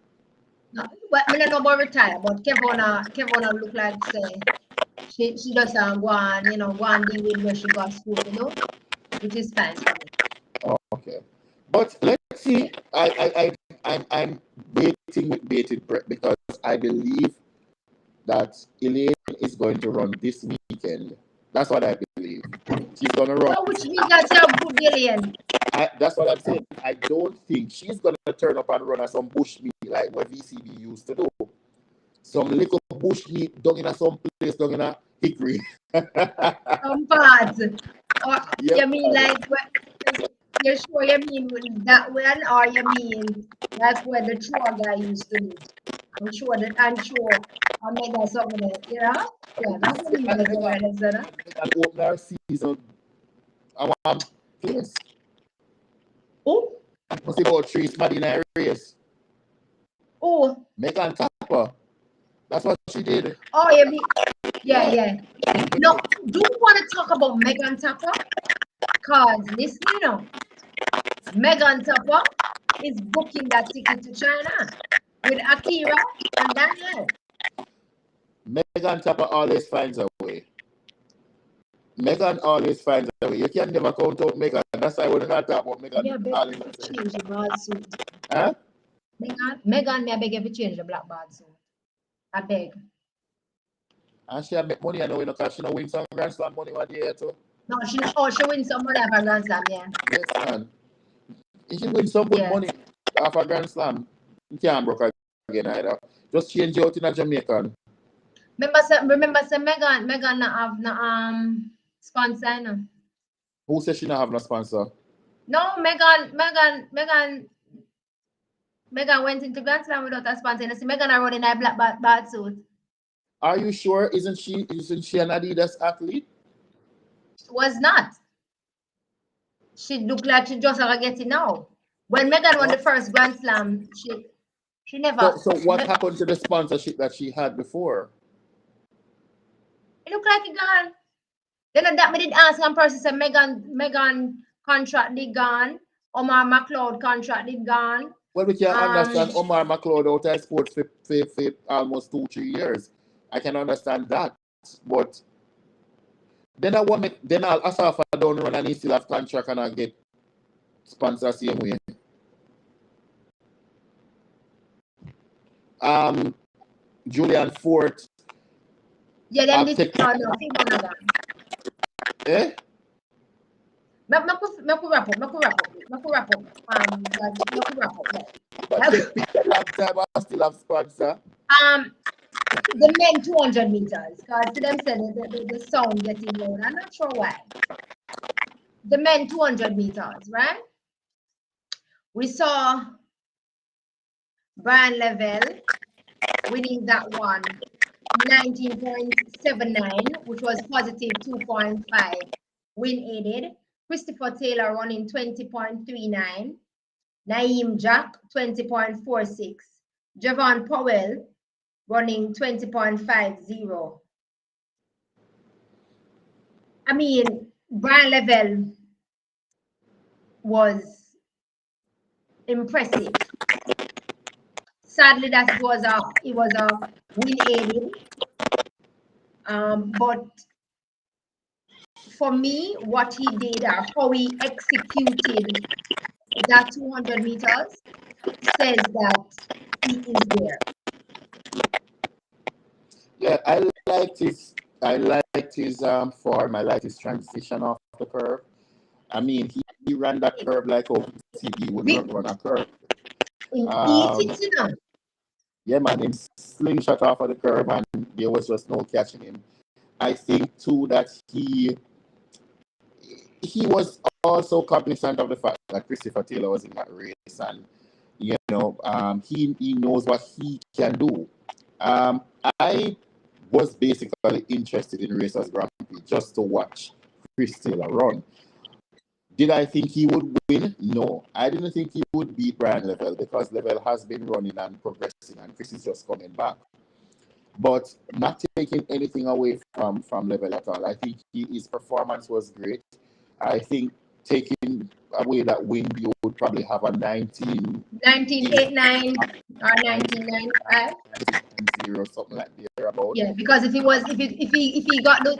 No, but I don't know about retire, but Kevona look like say she just go on, go on deal with where she got school, which is fine for me. Oh, okay. But let's see. I'm waiting with bated breath because I believe that Elaine is going to run this weekend. That's what I believe. She's going to run. Well, which means that you have good billion. That's what I'm saying. I don't think she's going to turn up and run at some bush meat like what VCB used to do. Some little bush meat down in some place down in a hickory. Some parts. Or Yep. you mean like you're sure you mean that one, or you mean like where the tour guy used to live? I'm sure I made that something that, Yeah, that's what you guys are right, Zara. And open our season. I want place. Oh, Must about three smaddy in a race. oh, Megan Tapper. That's what she did. oh, you mean, yeah. No, do you want to talk about Megan Tapper? Cause listen, Megan Tapper is booking that ticket to China with Akira and Daniel. Megan Tapper always finds a way. Megan always finds a way. You can never count out Megan. That's why we're not talking about Megan. Yeah, beg you to change the bad suit. Huh? Megan, me I beg you to change the black bad suit. I beg. And she make money, I know, because she don't win some Grand Slam money one year too. No, she wins some money for Grand Slam, yeah. Yes, man. If she win some good money off a Grand Slam, you can't broke again either. Just change out in a Jamaican. Remember, say Megan not have no sponsor, no. Who says she not have no sponsor? No, Megan went into Grand Slam without a sponsor. You see, Megan are running a black bad suit. Are you sure? Isn't she an Adidas athlete? Was not. She looked like she just are getting now. When Megan won the first Grand Slam, she never. So what happened to the sponsorship that she had before? It looked like it gone. Then that me did ask one person say Megan contract did gone. Omar McLeod contract did gone. Well, we can understand Omar McLeod out of sports for almost 2-3 years. I can understand that, but then I'll Asafa don't run and he still have contract and I get sponsor same way. Julian Fort. Yeah, them this nothing gonna gone. Eh? Me wrap up. But long time I still have sponsor. The men 200 meters, because to them said the sound getting loud. I'm not sure why. The men 200 meters, right? We saw Brian Lavelle winning that one 19.79, which was positive 2.5 win aided. Christopher Taylor running 20.39. Naeem Jack 20.46. Javon Powell running 20.50. I mean, Brian Lavelle was impressive. Sadly, that it was a win aided. But for me, what he did or how he executed that 200 meters says that he is there. Yeah, I liked his form. I liked his transition off the curve. I mean, he ran that curve like OCD would run a curve. Yeah, man, him slingshot off of the curve and there was just no catching him. I think too that he was also cognizant of the fact that Christopher Taylor was in that race, and he knows what he can do. I was basically interested in Racers Grand Prix just to watch Chris Taylor run. Did I think he would win? No. I didn't think he would beat Brian Lavelle because Lavelle has been running and progressing and Chris is just coming back. But not taking anything away from Lavelle at all. I think his performance was great. I think taking away that Winby would probably have a 19 1989 or 1995. 0, something like there about. Yeah, because if he got a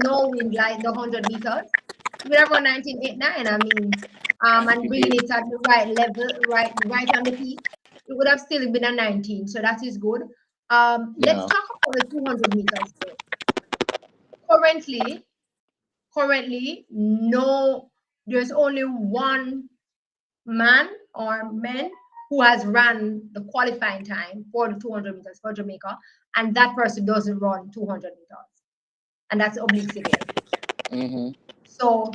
no wind like the 100 meters, he would have run 1989. I mean, and bringing it at the right level, right on the peak, it would have still been a 19. So that is good. Let's Yeah. talk about the 200 meters. Currently, no, there's only one man or men who has run the qualifying time for the 200 meters for Jamaica, and that person doesn't run 200 meters, and that's Oblique Seville. Mm-hmm. So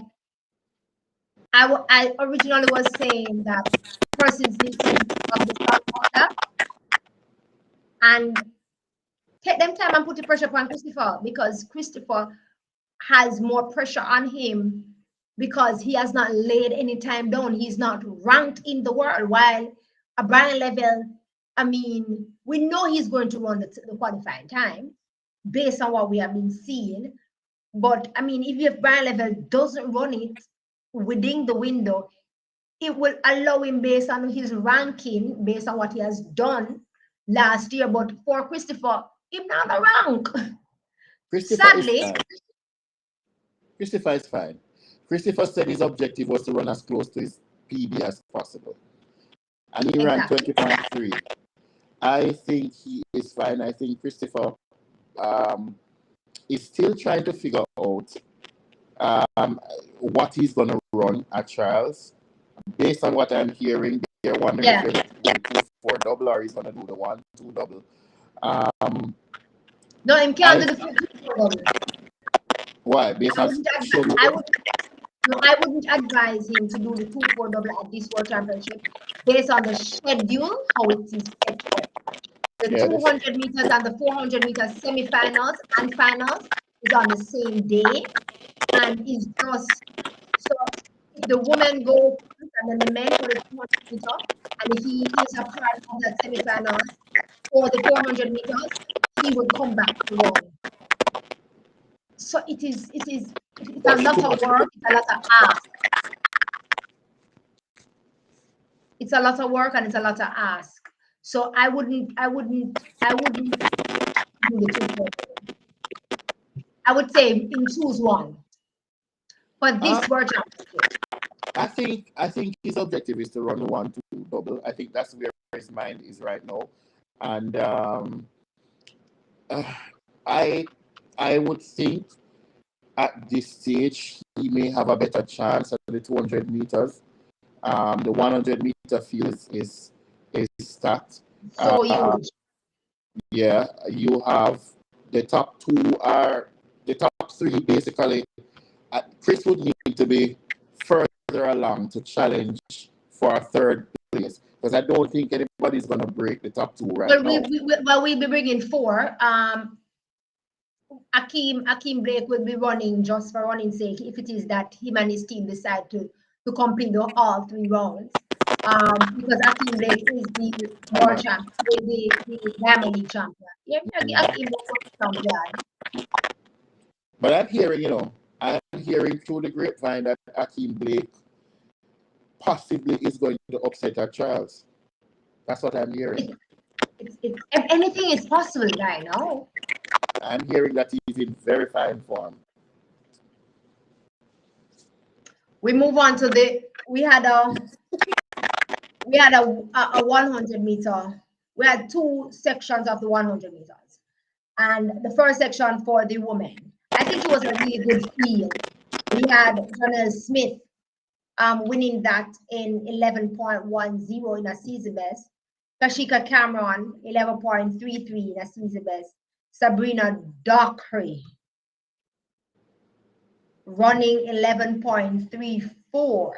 I originally was saying that persons need to of the start order and take them time and put the pressure upon Christopher, because Christopher has more pressure on him because he has not laid any time down. He's not ranked in the world. While a Brian Level, I mean, we know he's going to run the qualifying time based on what we have been seeing. But I mean, if Brian Level doesn't run it within the window, it will allow him based on his ranking, based on what he has done last year. But for Christopher, him not a rank. Christopher is Sadly, fine. Christopher is fine. Christopher said his objective was to run as close to his PB as possible. And he ran exactly. 20.3. I think he is fine. I think Christopher is still trying to figure out what he's going to run at trials. Based on what I'm hearing, they're wondering if he's going to do 4 double or he's going to do the 1-2 double. No, him can't do the 2-4 double. Why? Based on I wouldn't advise him to do the 2-4 double at this World Championship based on the schedule, how it is set up. The 200 meters and the 400 meters semi-finals and finals is on the same day, and is just so if the women go first and then the men for the 200 meter, and if he is a part of the semi-finals for the 400 meters, he would come back to run. So it's a lot of work, it's a lot of ask. It's a lot of work and it's a lot of ask. So I wouldn't do the 2-4. I would say choose one for this World Championship. I think his objective is to run the 1-2 double. I think that's where his mind is right now. And I would think at this stage he may have a better chance at the 200 meters. The 100 meter field is stacked. So huge. Yeah, you have the top 2 are the top 3 basically. Chris would need to be further along to challenge for a 3rd place, because I don't think anybody's going to break the top 2 right now. We'll be bringing 4. Akeem Blake will be running just for running sake if it is that him and his team decide to complete all 3 rounds. Because Akeem Blake is the world champion, the Diamond League champion. Yeah, Akeem Blake champion. But I'm hearing through the grapevine that Akeem Blake possibly is going to upset at trials. That's what I'm hearing. Anything is possible right now. I'm hearing that he's in very fine form. We move on to we had a 100 meter. We had 2 sections of the 100 meters, and the first section for the women, I think it was a really good field. We had Jonelle Smith winning that in 11.10 in a season best. Kashika Cameron 11.33 in a season best. Sabrina Dockery running 11.34.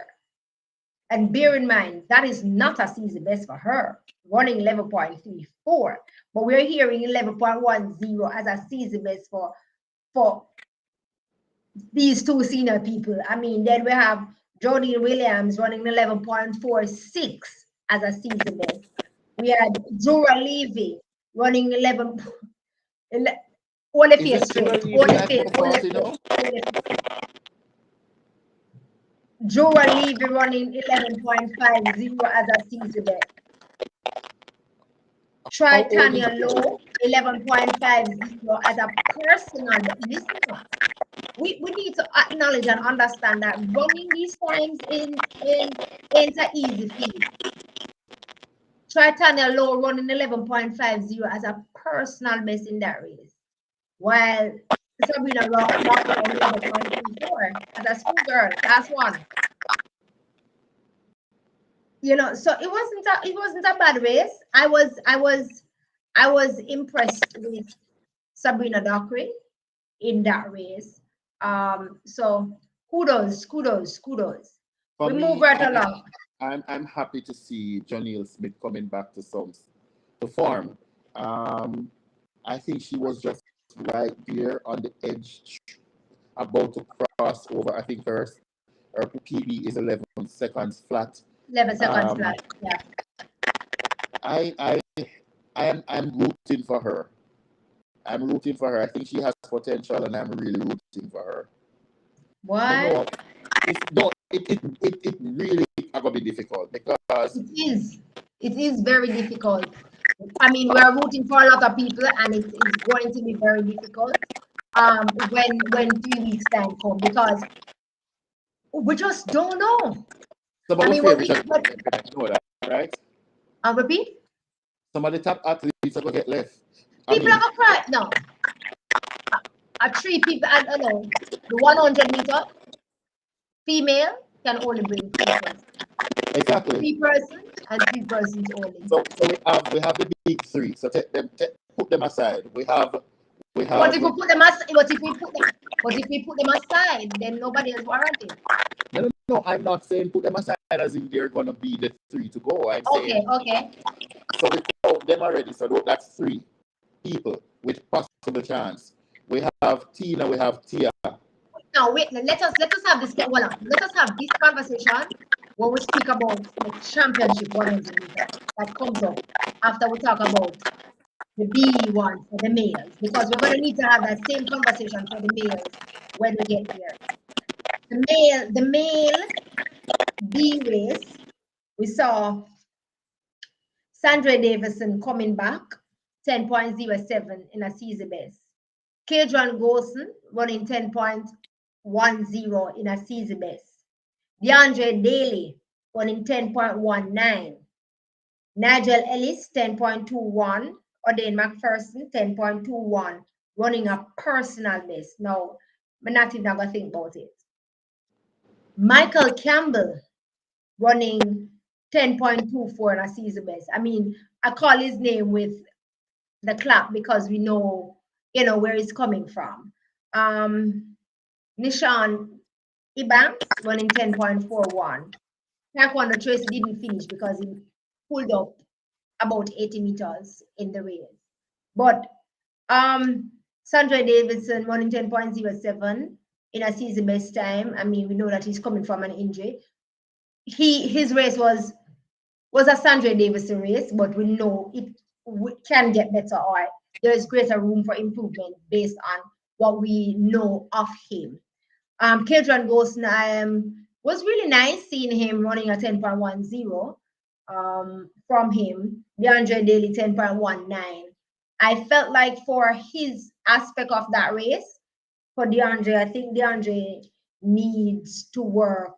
And bear in mind, that is not a season best for her, running 11.34. But we're hearing 11.10 as a season best for these 2 senior people. I mean, then we have Jodie Williams running 11.46 as a season best. We had Zora Levy running 11. Joel Levy running 11.50 as a season bet. How Try old is Tanya Low 11.50 as a personal bet. Listen up. We need to acknowledge and understand that running these times ain't an easy feat. Try Tanya Low running 11.50 as a personal best in that race. While Sabrina Rocky running 11.34 as a schoolgirl, class one. So it wasn't a bad race. I was impressed with Sabrina Dockery in that race. So kudos. for We move me? right along. I'm happy to see Janelle Smith coming back to form. Um, I think she was just right there on the edge, about to cross over. I think her PB is 11 seconds flat. 11 seconds Um, flat. Yeah. I I'm rooting for her. I'm rooting for her. I think she has potential, and I'm really rooting for her. I Why? know it really gonna be difficult because It is. It is very difficult. I mean, we are rooting for a lot of people, and it is going to be very difficult. When 3 weeks time come, because we just don't know. some I of our mean, what favorites we are what going to get left, you know that, right? I repeat, Some of the top athletes are going to get left. I people are mean, gonna cry. No, three people. I don't know. The 100-meter female can only bring three persons. exactly. 3 person and 3 persons only. So we have the big three. So put them aside. We But have if we put them as, but if we put them aside, then nobody is warranted. no. I'm not saying put them aside as if they're going to be the three to go. I'm saying Okay. so we count them already. So that's three people with possible chance. We have Tina. We have Tia. Now wait. Let us have this. Hold on. Let us have this conversation when we speak about the championship 100-meter that comes up after we talk about the B one for the males, because we're going to need to have that same conversation for the males when we get there. The male B race, we saw Sandra Davison coming back 10.07 in a season best. Kadron Golson running 10.10 in a season best. DeAndre Daly running 10.19. Nigel Ellis 10.21. O'Dane McPherson 10.21, running a personal best. Now, I'm not even going to think about it. Michael Campbell running 10.24 in a season best. I mean, I call his name with the clap because we know, where he's coming from. Nishan Ebanks running 10.41. Taekwondo Tracy didn't finish because he pulled up about 80 meters in the race. But Sandra Davidson running 10.07 in a season best time. I mean, we know that he's coming from an injury. His race was a Sandra Davidson race, but we know it can get better, or there is greater room for improvement based on what we know of him. Kadron Golson, was really nice seeing him running a 10.10 from him. DeAndre Daly 10.19. I felt like for his aspect of that race, for DeAndre, I think DeAndre needs to work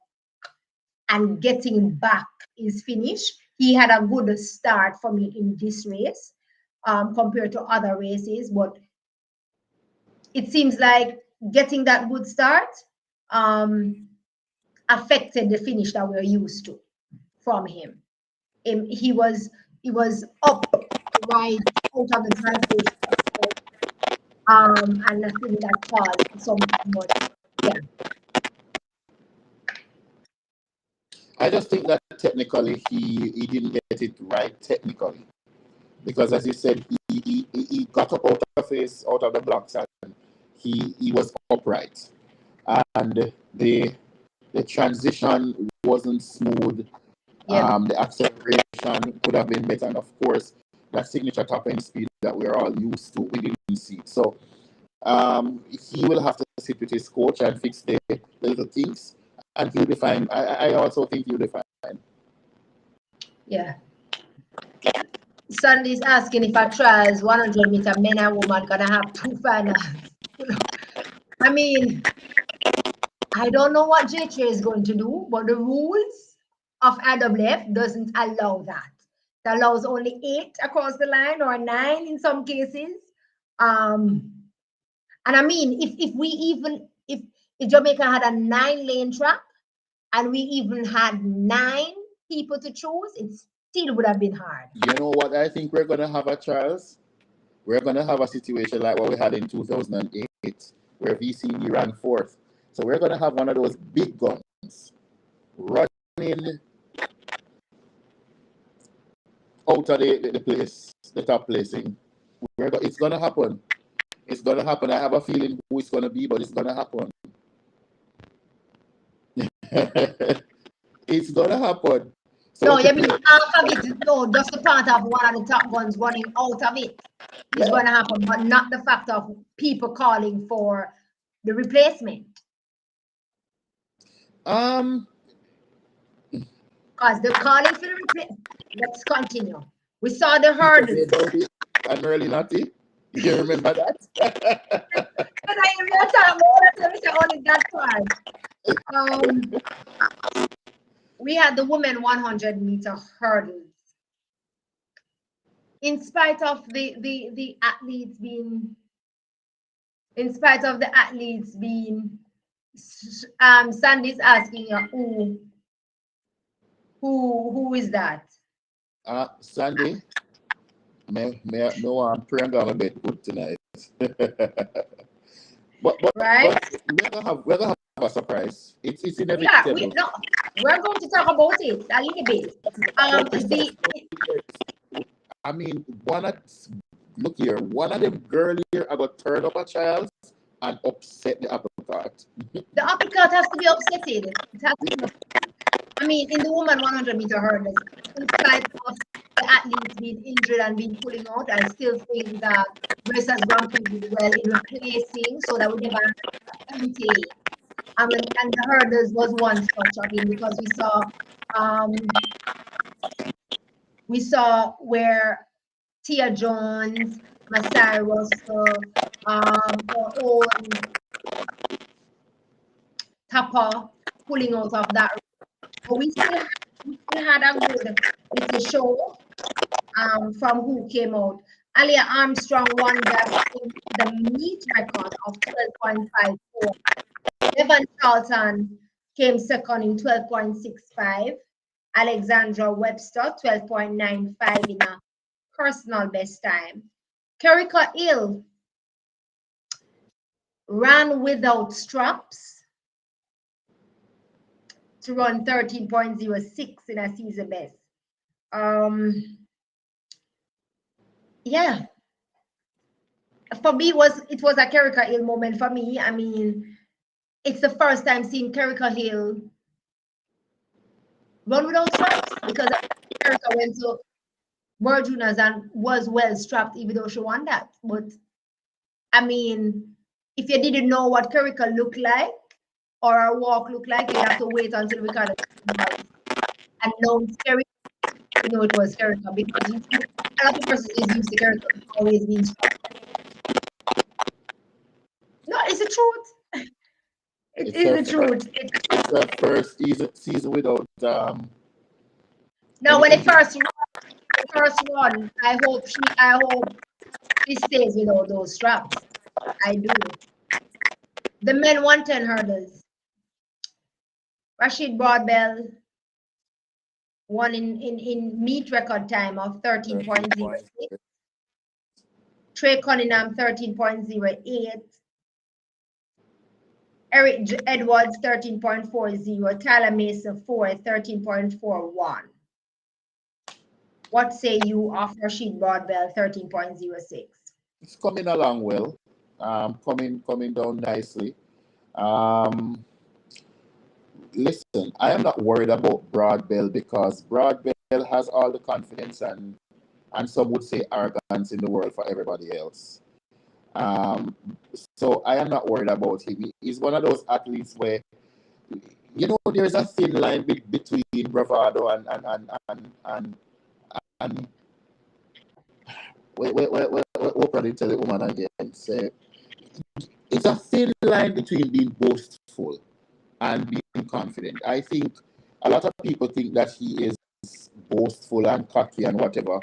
and getting back his finish. He had a good start for me in this race compared to other races, but it seems like getting that good start affected the finish that we're used to from him. He was up right out of the translation, and I think that caused some. But yeah, I just think that technically he didn't get it right technically because, as you said, he got up out of the blocks, and he was upright, and the transition wasn't smooth. yeah. The acceleration could have been better, and of course, that signature top end speed that we're all used to, we didn't see. So he will have to sit with his coach and fix the little things. and he'll be fine. I also think he'll be fine. Yeah. Sandy's asking if I trials 100-meter men and women gonna have two finals. I mean, I don't know what JJ is going to do, but the rules of IWF doesn't allow that. It allows only 8 across the line or 9 in some cases. And I mean, if Jamaica had a 9-lane track and we even had 9 people to choose, it still would have been hard. You know what I think we're gonna have at Charles? We're gonna have a situation like what we had in 2008, where VCD ran fourth. So we're gonna have one of those big guns running out of the place, the top placing. It's gonna happen. It's gonna happen. I have a feeling who it's gonna be, but it's gonna happen. It's gonna happen. So no, you mean half of it? No, just the part of one of the top guns running out of it is going to happen, but not the fact of people calling for the replacement. Because the calling for the replacement. Let's continue. We saw the hurdles. I'm really naughty. You remember that? And I remember only that part. We had the women 100-meter hurdles. In spite of the athletes being, Sandy's asking who is that? Sandy, I'm praying I'm a bit good tonight. but right? But we're gonna have a surprise. It's inevitable. Yeah, we're going to talk about it a little bit. I mean, one of them girls here are gonna turn up a child and upset the apple cart. The apple cart has to be upsetted. It has to be. I mean, in the woman 100-meter hurdles, in spite of the athletes being injured and being pulling out, I still think that Grace's Grand Prix did well in replacing so that we never empty. And the hurdles was one such of it because we saw where Tia Jones, Masai Russell, our own Tapa pulling out of that. But we still had a good little show from who came out. Alia Armstrong won the meet record of 12.54. Evan Charlton came second in 12.65. Alexandra Webster 12.95 in a personal best time. Kerika Hill ran without straps to run 13.06 in a season best. Yeah, for me it was a Kerika Hill moment for me. I mean, it's the first time seeing Kerika Hill run without straps because Kerika went to World Juniors and was well strapped even though she won that. But I mean, if you didn't know what Kerika looked like or her walk looked like, you have to wait until we kind of announced Kerika. You know it was Kerika because a lot of persons is used to Kerika always being strapped. No, it's the truth. It is the truth. It's the first season without. Now, when it first run, I hope she stays without those straps. I do. The men 110 hurdles. Rashid Broadbell won in meet record time of 13.06. Trey Cunningham 13.08. Eric Edwards 13.40. Tyler Mason 13.41. What say you of Rashid Broadbell 13.06? It's coming along well. Coming down nicely. Listen, I am not worried about Broadbell because Broadbell has all the confidence and some would say arrogance in the world for everybody else. So I am not worried about him. He's one of those athletes where there's a thin line between bravado and what did tell the woman again? Say it's a thin line between being boastful and being confident. I think a lot of people think that he is boastful and cocky and whatever,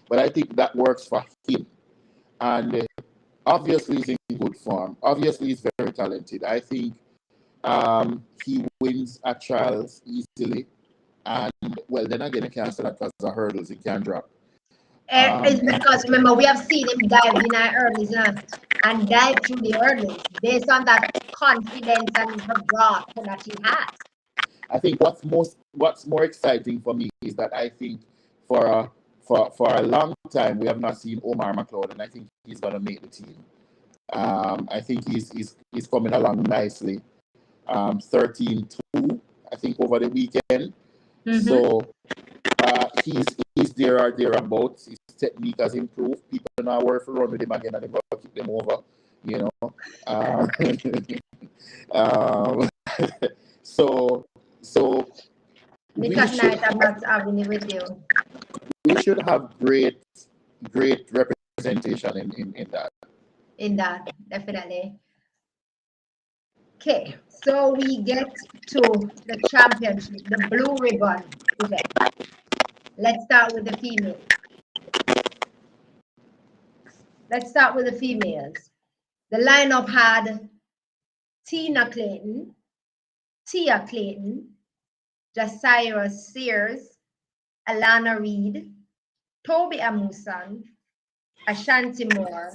but I think that works for him. And obviously, he's in good form. Obviously, he's very talented. I think he wins at trials easily. And well, then again, I can't say that because the hurdles he can drop. It's because remember we have seen him dive in our hurdles, and dive through the hurdles based on that confidence and bravado that he has. I think what's more exciting for me is that I think for a for a long time we have not seen Omar McLeod, and I think he's gonna make the team. I think he's coming along nicely. 13-2, I think, over the weekend. So he's there or thereabouts. His technique has improved. People now work for run with him again and they're going to keep them over, you know. Um, so Because night I'm not having it with you. we should have great representation in that. In that, definitely. Okay, so we get to the championship, the blue ribbon event. Let's start with the females. Let's start with the females. The lineup had Tina Clayton, Tia Clayton, Jasaira Sears, Alana Reed, Toby Amusan, Ashanti Moore,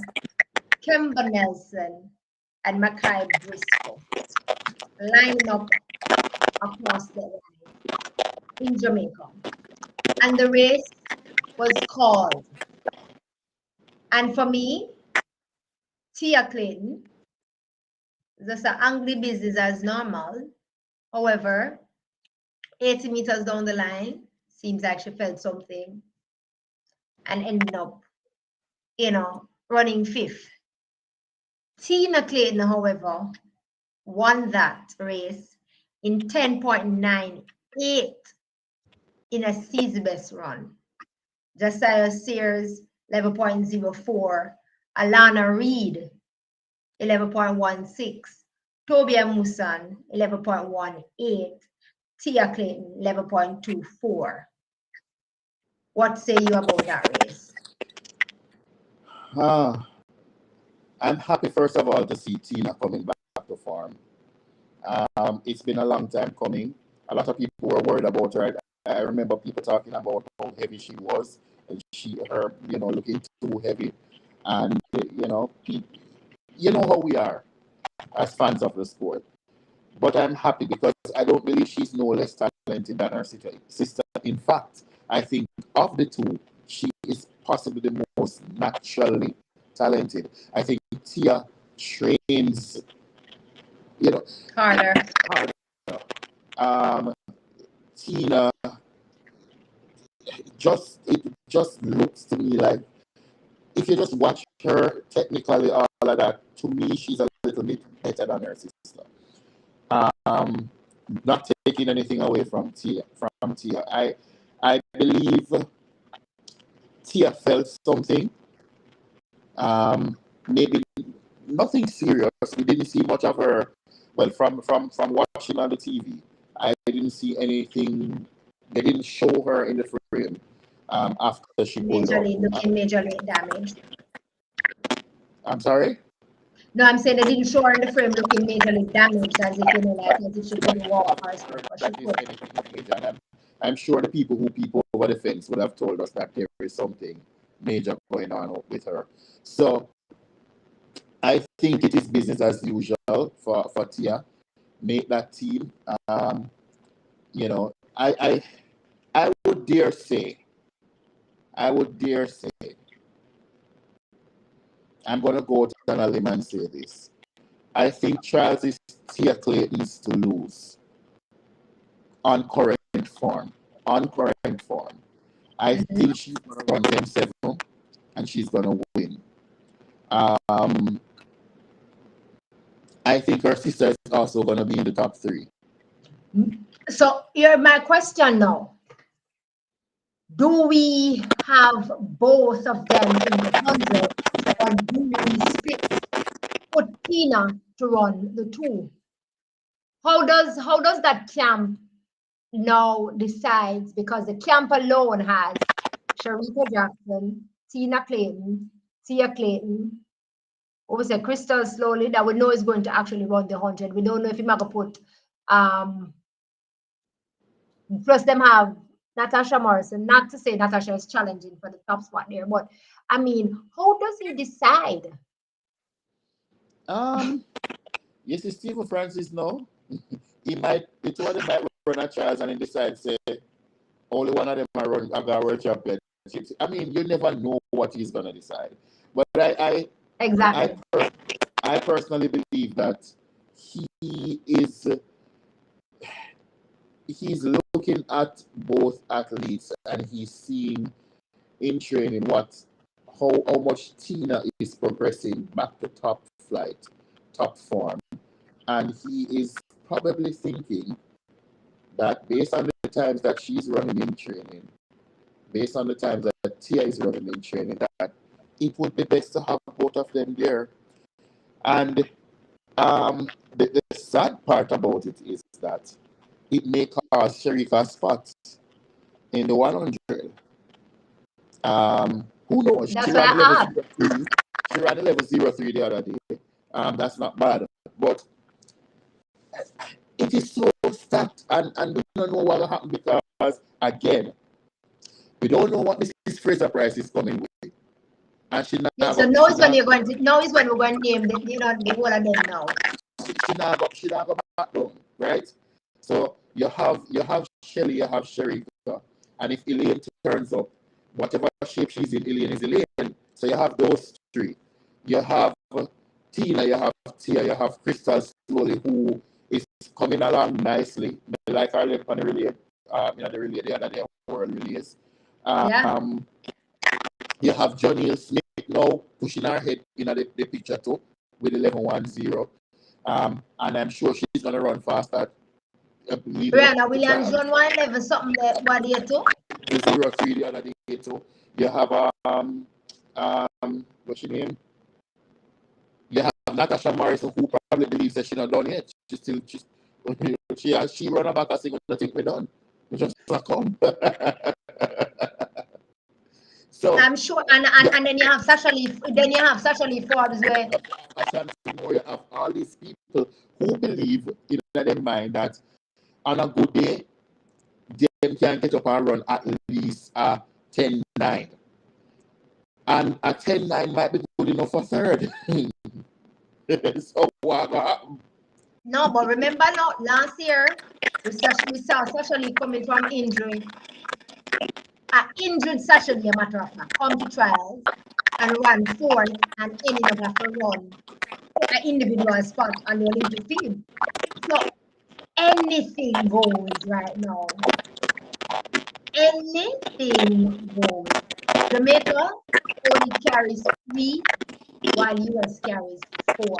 Kimber Nelson, and Makai Briscoe lining up across the line in Jamaica. And the race was called. And for me, Tia Clayton, just an angry business as normal. However, 80 meters down the line, seems like she felt something and ended up, running fifth. Tina Clayton, however, won that race in 10.98 in a season best run. Josiah Sears, 11.04. Alana Reed, 11.16. Tobia Musan, 11.18. Tia Clayton, 11.24. What say you about that race? I'm happy, first of all, to see Tina coming back to form. It's been a long time coming. A lot of people were worried about her. I remember people talking about how heavy she was, and her looking too heavy. And you know how we are as fans of the sport. But I'm happy because I don't believe she's no less talented than her sister. In fact, I think of the two, she is possibly the most naturally talented. I think Tia trains, Harder. Tina, it just looks to me like, if you just watch her technically, all of that, to me she's a little bit better than her sister. Not taking anything away from Tia. I believe Tia felt something. Maybe nothing serious. We didn't see much of her. Well, from watching on the TV, I didn't see anything. They didn't show her in the frame after she pulled up. Majorly damaged. I'm sorry? No, I'm saying they didn't show her in the frame looking majorly damaged, as if, as if she couldn't walk or something. I'm sure the people who peep over the fence would have told us that there is something major going on with her. So I think it is business as usual for Tia. Make that team. I would dare say, I'm going to go to an limb and say this. I think Charles is Tia Clayton's to lose on current form. I think she's going to run 10-7 and she's going to win. I think her sister is also going to be in the top 3. So here my question now. Do we have both of them in the 100, or do we put Tina to run the 2? How does that camp now decides, because the camp alone has Sharika Jackson, Tina Clayton, Tia Clayton, obviously Crystal Slowly, that we know is going to actually run the 100. We don't know if he's going to put, um, plus them have Natasha Morrison. Not to say Natasha is challenging for the top spot there, but I mean, how does he decide? Um, you see, Stephen Francis now, the two of them might run a trials and he decides, say, only one of them are run a world championships. I mean, you never know what he's gonna decide. But Exactly. I personally believe that he is he's looking at both athletes and he's seeing in training how much Tina is progressing back to top flight, top form, and he is probably thinking that based on the times that she's running in training, based on the times that Tia is running in training, that it would be best to have both of them there. And the sad part about it is that it may cause Sharika spots in the 100. Who knows? That's what I asked. She ran a level 03 the other day. That's not bad. But it is so stacked, and we don't know what will happen because, again, we don't know what Mrs. Fraser Price is coming with. And Yeah, so now is when now is when we're going to name the whole of them now. she not go back down, right? So you have Shelly, you have Sherika, and if Elaine turns up, whatever shape she's in, Elaine is Elaine. So you have those three. You have Tina, you have Tia, you have Crystal Slowly, who is coming along nicely. Like our lip on the relay, the relay the other day, world relays. Yeah. You have Johnny Smith now pushing her head in the picture too with 11-1-0. And I'm sure she's gonna run faster. Brianna Williams run 111 something there, what day too? 0-3 the other day too. You have what's her name? You have Natasha Morrison, who probably believes that she's not done yet. She run back and say, "I think we're done. We just not come." So I'm sure, and then you have Sasha Lee Forbes where you have all these people who believe in their mind that on a good day, they can get up and run at least 10-9. And a 10-9 might be good enough for third. So what happened? no, but remember now last year we saw Sasha Lee coming from injury. Injured Sasha Lee, a matter of fact, come to trials and ran fourth and ended up after run an individual spot on the Olympic field. So anything goes right now. Anything goes. Jamaica only carries 3, while US carries 4.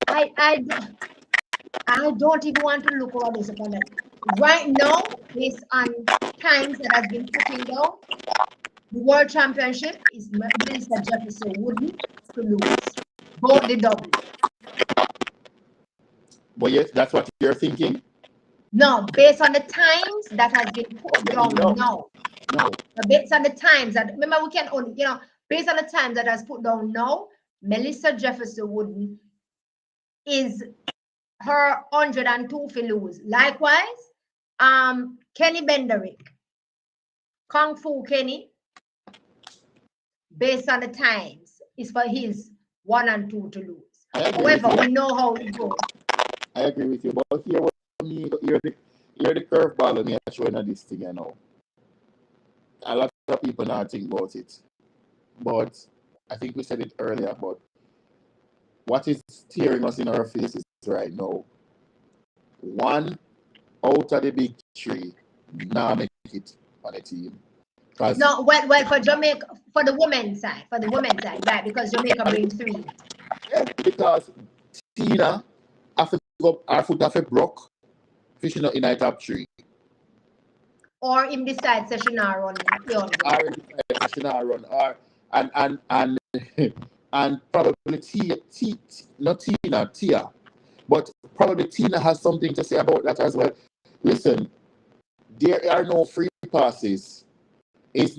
I don't even want to look over this upon it. Right now, based on times that has been putting down, the World Championship is Melissa Jefferson Wooden to lose. Both the double. But yes, that's what you're thinking. No, based on the times that has been put down now. No. Based on the times that, remember, we can only, based on the times that has put down now, Melissa Jefferson Wooden is her 102 for lose. Likewise, Kenny Benderick, Kung Fu Kenny, based on the times, is for his 1 and 2 to lose. However, we know how it goes. I agree with you, but here you're the curveball and you're showing this thing, A lot of people not think about it. But I think we said it earlier, but what is staring us in our faces right now? One out of the big three now make it on a team. No, well, for Jamaica, for the women's side, right? Because Jamaica brings 3. Yeah, because Tina, after go, our foot after broke fishing out in the top three. Or in besides session run young. Or in the fishing out run. Or and and probably not Tina, Tia. But probably Tina has something to say about that as well. Listen, there are no free passes. This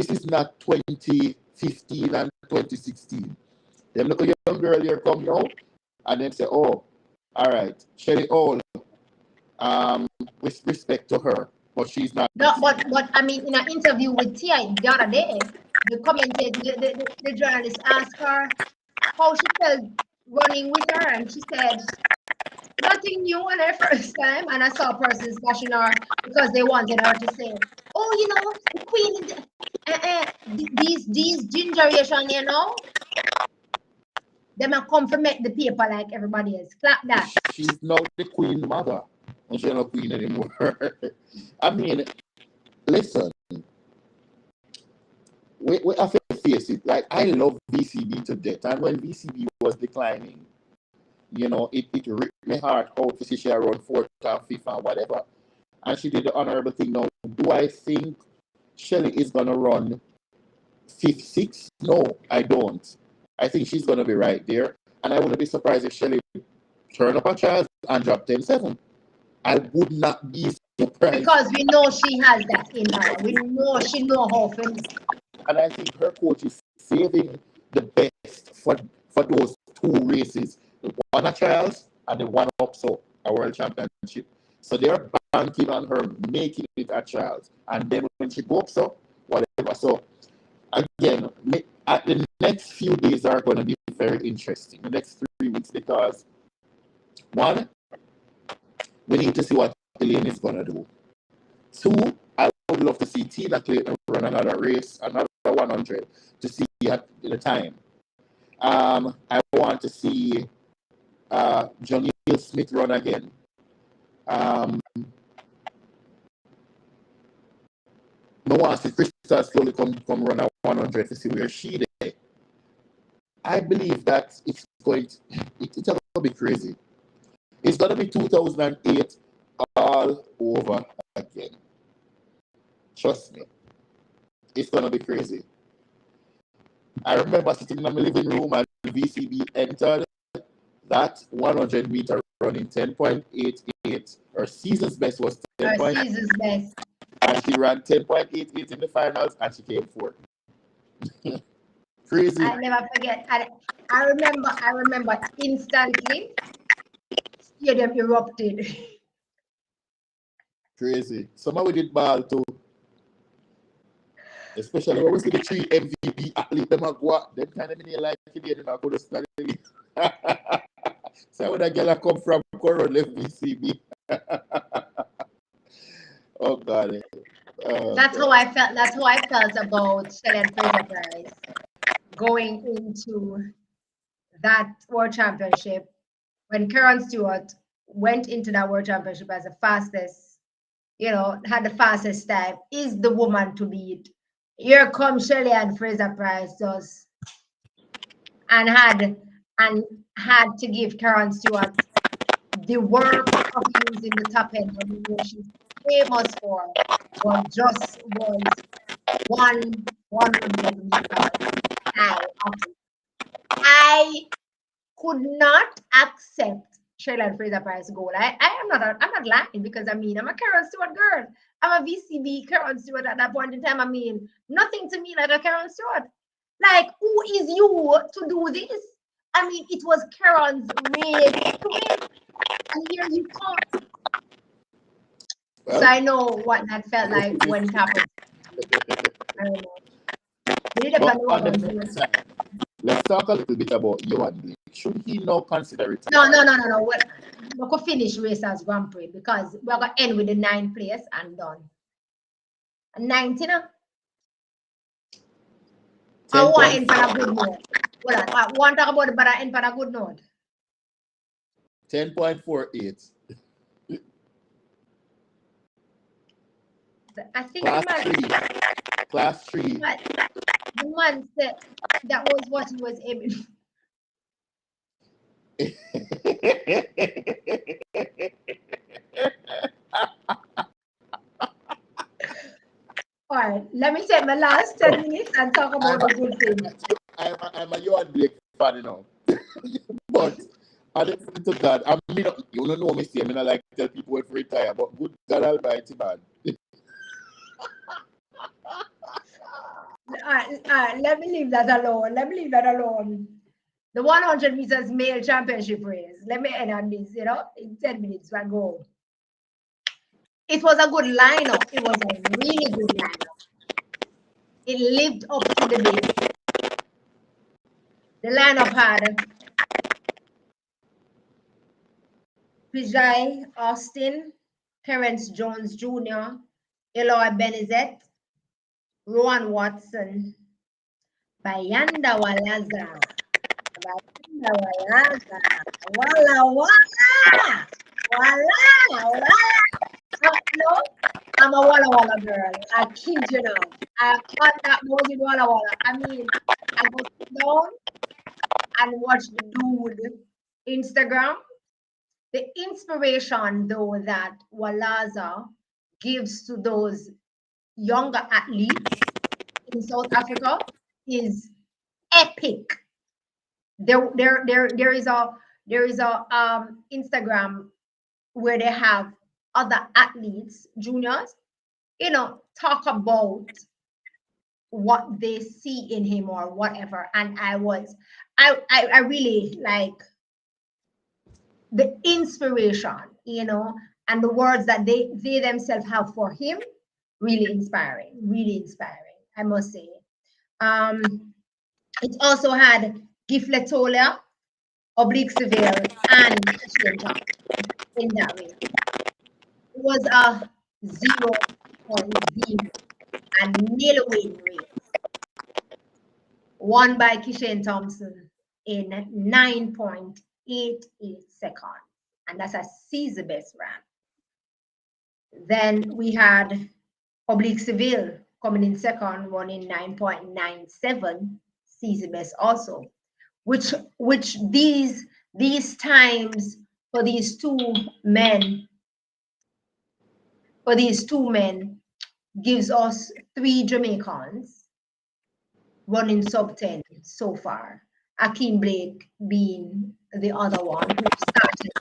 is not 2015 and 2016. Them look a young girl here come now and then say, oh, all right, Shelly Hall, with respect to her, but she's not. No, but I mean, in an interview with Tia the other day, the journalist asked her how she felt running with her, and she said nothing new on her first time. And I saw persons bashing her because they wanted her to say, "Oh, you know, the queen, these gingeration, you know, they might come to make the paper like everybody else." Clap that. She's not the queen mother, and she's not queen anymore. I mean, listen, we have to face it. Like, I love VCB to death, and when VCB was declining, you know, it ripped my heart out to see she around fourth and fifth and whatever. And she did the honorable thing. Now, do I think Shelly is gonna run fifth, sixth? No, I don't. I think she's gonna be right there. And I wouldn't be surprised if Shelly turn up a child and drop 10-7. I would not be surprised. Because we know she has that in her. We know she know how to. And I think her coach is saving the best for those two races. The one at trials and the one up so a world championship. So they're banking on her making it at trials. And then when she goes up, whatever. So again, the next few days are going to be very interesting. The next 3 weeks, because one, we need to see what Elaine is going to do. Two, I would love to see Tina Clayton run another race, another 100, to see at the time. I want to see John Smith run again. No one see Krista slowly come run a 100 to see where she is. I believe that it's going to be crazy. It's going to be 2008 all over again. Trust me. It's going to be crazy. I remember sitting in my living room and VCB entered that 100 meter run in 10.88. Her season's best was 10. Her season's best. And she ran 10.88 in the finals and she came fourth. Crazy. I never forget. I remember instantly stadium erupted. Crazy. Somehow we did ball too. Especially when we see the 3 MVP athletes, them go out, them kind of mean like today, them go to stand in it. So when that girl come from Coron left VCB. Oh God. That's how I felt. That's how I felt about Shelly Fraser Price going into that World Championship when Karen Stewart went into that World Championship as the fastest, you know, had the fastest time, is the woman to beat. Here comes Shelly and Fraser Price just and had to give Karen Stewart the work of using the top end, what she's famous for was 100 meters high. I could not accept Shayla Fraser Price goal. I'm not lying, because I mean, I'm a Karen Stewart girl. I'm a VCB Karen Stewart at that point in time. I mean, nothing to me like a Karen Stewart. Like, who is you to do this? I mean, it was Karen's race to win, and here you come. Well, so I know what that felt like when it happened. I don't know. Let's talk a little bit about Johan Blake. Should he now consider it? No. We could finish race as Grand Prix, because we're going to end with the 9th place and done. 19. I want to end on a good note. Well, I want to talk about it, but I end on a good note. 10.48. I think Class 3. The man said that was what he was aiming. right. Let me take my last 10 minutes and talk about I'm the good things. I'm a Johan Blake fan, you know. But honestly to God, I mean, you don't know me, see, I mean, I like to tell people when to retire, but good God Almighty, man. Let me leave that alone. Let me leave that alone. The 100 meters male championship race. Let me end on this, in 10 minutes, I go. It was a good lineup. It was a really good lineup. It lived up to the bill. The lineup had Pijay Austin, Terrence Jones Jr., Eloy Benizet, Rowan Watson, Bayanda Walaza. Bayanda Walaza. Wala Wala. Wala. No, I'm a Walla Walla girl. I kid you not. I cut that nose in Walla Walla. I mean, I go down and watch the dude Instagram. The inspiration, though, that Walaza gives to those younger athletes in South Africa is epic. There is a Instagram where they have other athletes, juniors, talk about what they see in him or whatever. And I really like the inspiration, and the words that they themselves have for him. Really inspiring, I must say. It also had Gifletolia, Oblique Seville, and Kishinta in that race. It was a 0.0 and nil win race, won by Kishan Thompson in 9.88 seconds. And that's a season best run. Then we had Oblique Seville coming in second, running 9.97 season best also, which these times for these two men gives us 3 Jamaicans running sub 10 so far. Akeem Blake being the other one who started.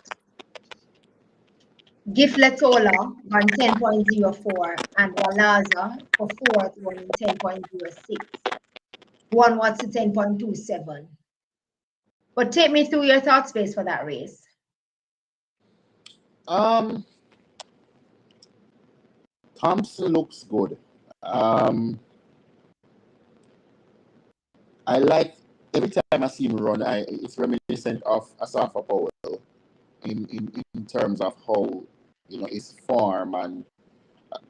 Gifletola on 10.04 and Walaza for fourth running 10.06. One was to 10.27. But take me through your thought space for that race. Thompson looks good. I like every time I see him run. It's reminiscent of Asafa Powell in terms of how his form, and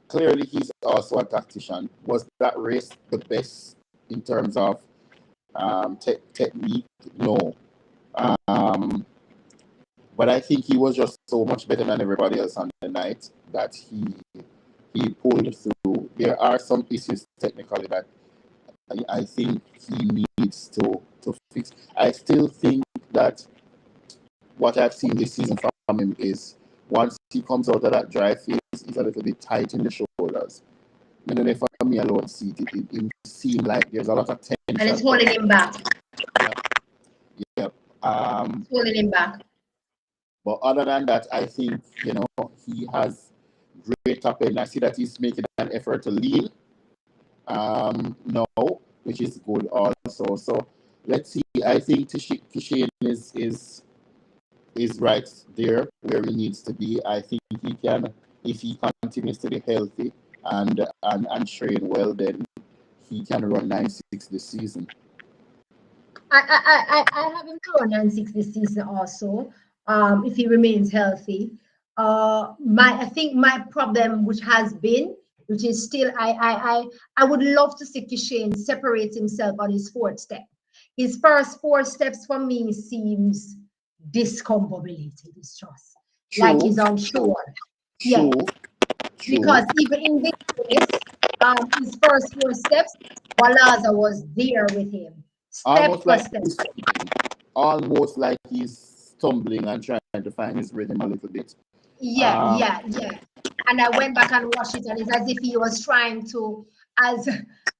clearly he's also a tactician. Was that race the best in terms of technique? No, but I think he was just so much better than everybody else on the night that he pulled through. There are some issues technically that I think he needs to fix. I still think that what I've seen this season from him is once he comes out of that dry phase, he's a little bit tight in the shoulders. I don't know if me alone see it seems like there's a lot of tension. And it's holding him back. Yep. Holding him back. But other than that, I think, he has great top end. I see that he's making an effort to lean now, which is good also. So let's see. I think Kishan is right there where he needs to be. I think he can, if he continues to be healthy and train well, then he can run 9.6 this season. I have him to run 9.6 this season also, if he remains healthy. I think my problem, which is still, I would love to see Kishan separate himself on his fourth step. His first 4 steps for me seems discombobulated. It's just like he's unsure. Yeah, because even in this race, his first 4 steps, Walaza was there with him. Step for step. Almost like he's stumbling and trying to find his rhythm a little bit. Yeah. And I went back and watched it, and it's as if he was trying to as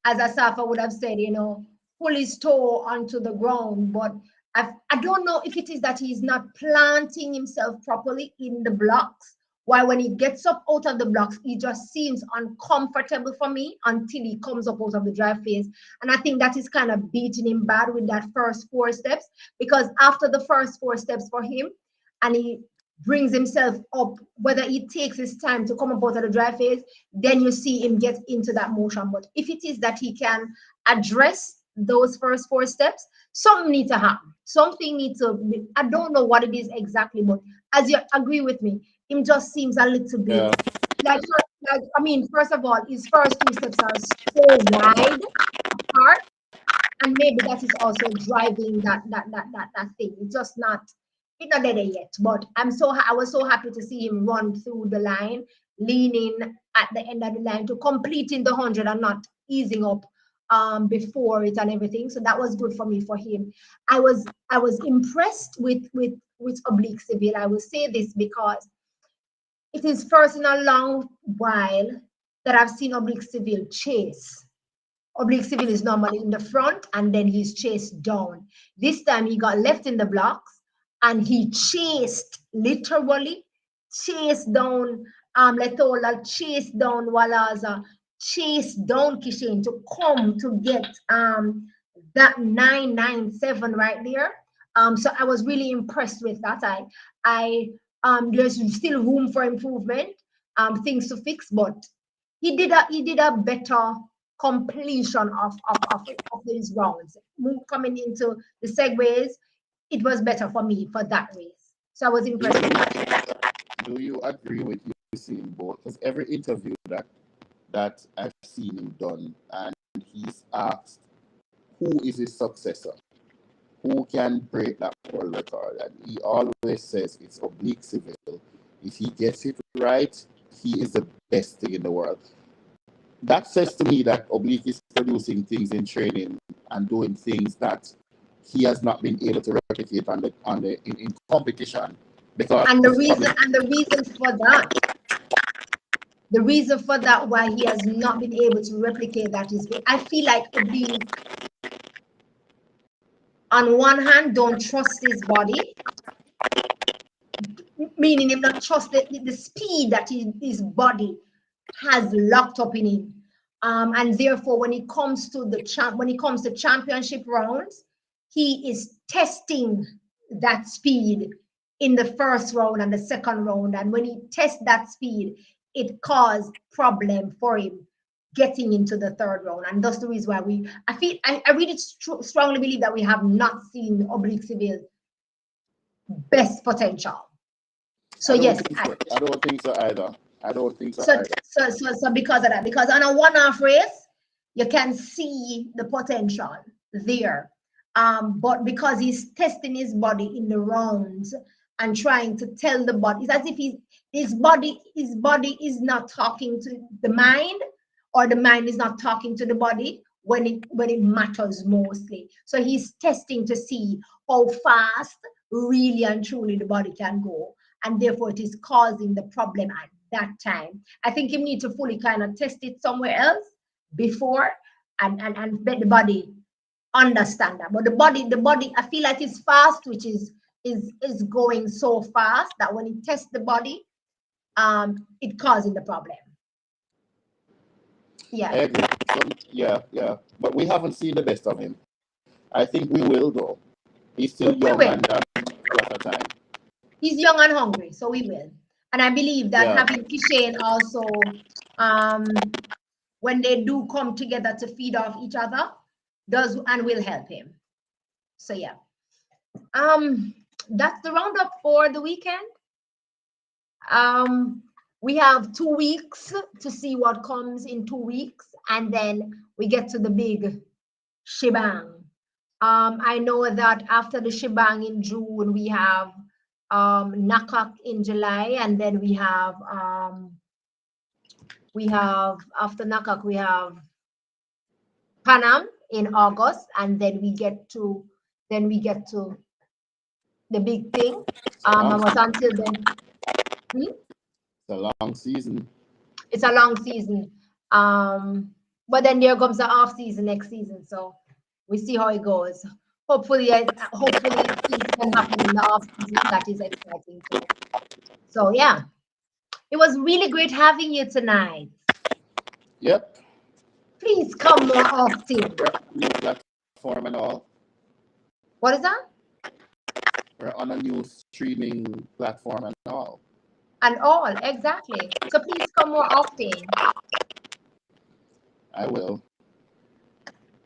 Asafa would have said, pull his toe onto the ground. But I don't know if it is that he's not planting himself properly in the blocks. Why, when he gets up out of the blocks, he just seems uncomfortable for me until he comes up out of the drive phase. And I think that is kind of beating him bad with that first 4 steps, because after the first 4 steps for him, and he brings himself up, whether he takes his time to come up out of the dry phase, then you see him get into that motion. But if it is that he can address those first 4 steps, something needs to happen. Something needs to be, I don't know what it is exactly, but as you agree with me, him just seems a little bit Yeah. like, I mean, first of all, his first 2 steps are so wide apart, and maybe that is also driving that thing. It's just not, it's not there yet. But I was so happy to see him run through the line, leaning at the end of the line to completing the 100 and not easing up before it and everything. So that was good for me for him. I was impressed with Oblique Civil. I will say this because it is first in a long while that I've seen Oblique Civil chase. Oblique Civil is normally in the front and then he's chased down. This time he got left in the blocks and he chased, literally chased down Letola, chased down Walaza, chased down Kishin to come to get that 997 right there. So I was really impressed with that. There's still room for improvement, things to fix, but he did a better completion of his rounds. Coming into the segways, it was better for me for that race. So I was Do impressed with that. do you agree with you seeing both? Because every interview that I've seen him done, and he's asked who is his successor, who can break that world record, and he always says it's Oblique Civil. If he gets it right, he is the best thing in the world. That says to me that Oblique is producing things in training and doing things that he has not been able to replicate in competition because And the reason obviously, and the reason for that, the reason for that why he has not been able to replicate that is, I feel like Oblique, on one hand, don't trust his body, meaning him not trust the speed that his body has locked up in him. And therefore, when it comes to championship rounds, he is testing that speed in the first round and the second round. And when he tests that speed, it caused problem for him getting into the third round. And that's the reason why I really strongly believe that we have not seen Oblique Civil best potential. So I don't yes, think so. I don't think so either. I don't think so so either. so because of that, because on a one-off race, you can see the potential there. But because he's testing his body in the rounds and trying to tell the body, it's as if his body is not talking to the mind, or the mind is not talking to the body when it matters mostly. So he's testing to see how fast really and truly the body can go, and therefore it is causing the problem at that time. I think you need to fully kind of test it somewhere else before, and let the body understand that. But the body, I feel like it's fast, which is going so fast that when it tests the body, it causing the problem. I Yeah, agree. Yeah. But we haven't seen the best of him. I think we will though. He's still we young will. and a lot of time. He's young and hungry, so we will. And I believe that Yeah. having Kishane also, when they do come together to feed off each other, does and will help him. So yeah. That's the roundup for the weekend. Um, we have 2 weeks to see what comes in 2 weeks, and then we get to the big shebang. I know that after the shebang in June, we have Nakak in July, and then we have after Nakak we have Panam in August, and then we get to the big thing. It's a I long was until then. Hmm? it's a long season. It's a long season. Um, But then there comes the off season next season, so we see how it goes. Hopefully things can happen in the off season. That is exciting too. So yeah, it was really great having you tonight. Yep. Please come more often. We're on a new platform and all. What is that? We're on a new streaming platform and all. And all, exactly. So please come more often. I will.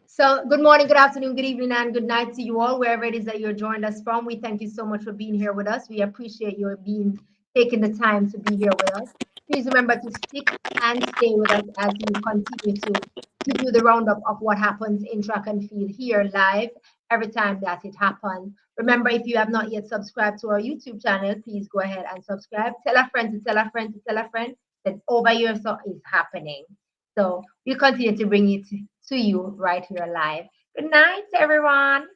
So, good morning, good afternoon, good evening, and good night to you all, wherever it is that you're joined us from. We thank you so much for being here with us. We appreciate your being taking the time to be here with us. Please remember to stick and stay with us as we continue to give you the roundup of what happens in track and field here live every time that it happens. Remember, if you have not yet subscribed to our YouTube channel, please go ahead and subscribe. Tell a friend to tell a friend to tell a friend that over here so is happening. So we continue to bring it to you right here live. Good night, everyone.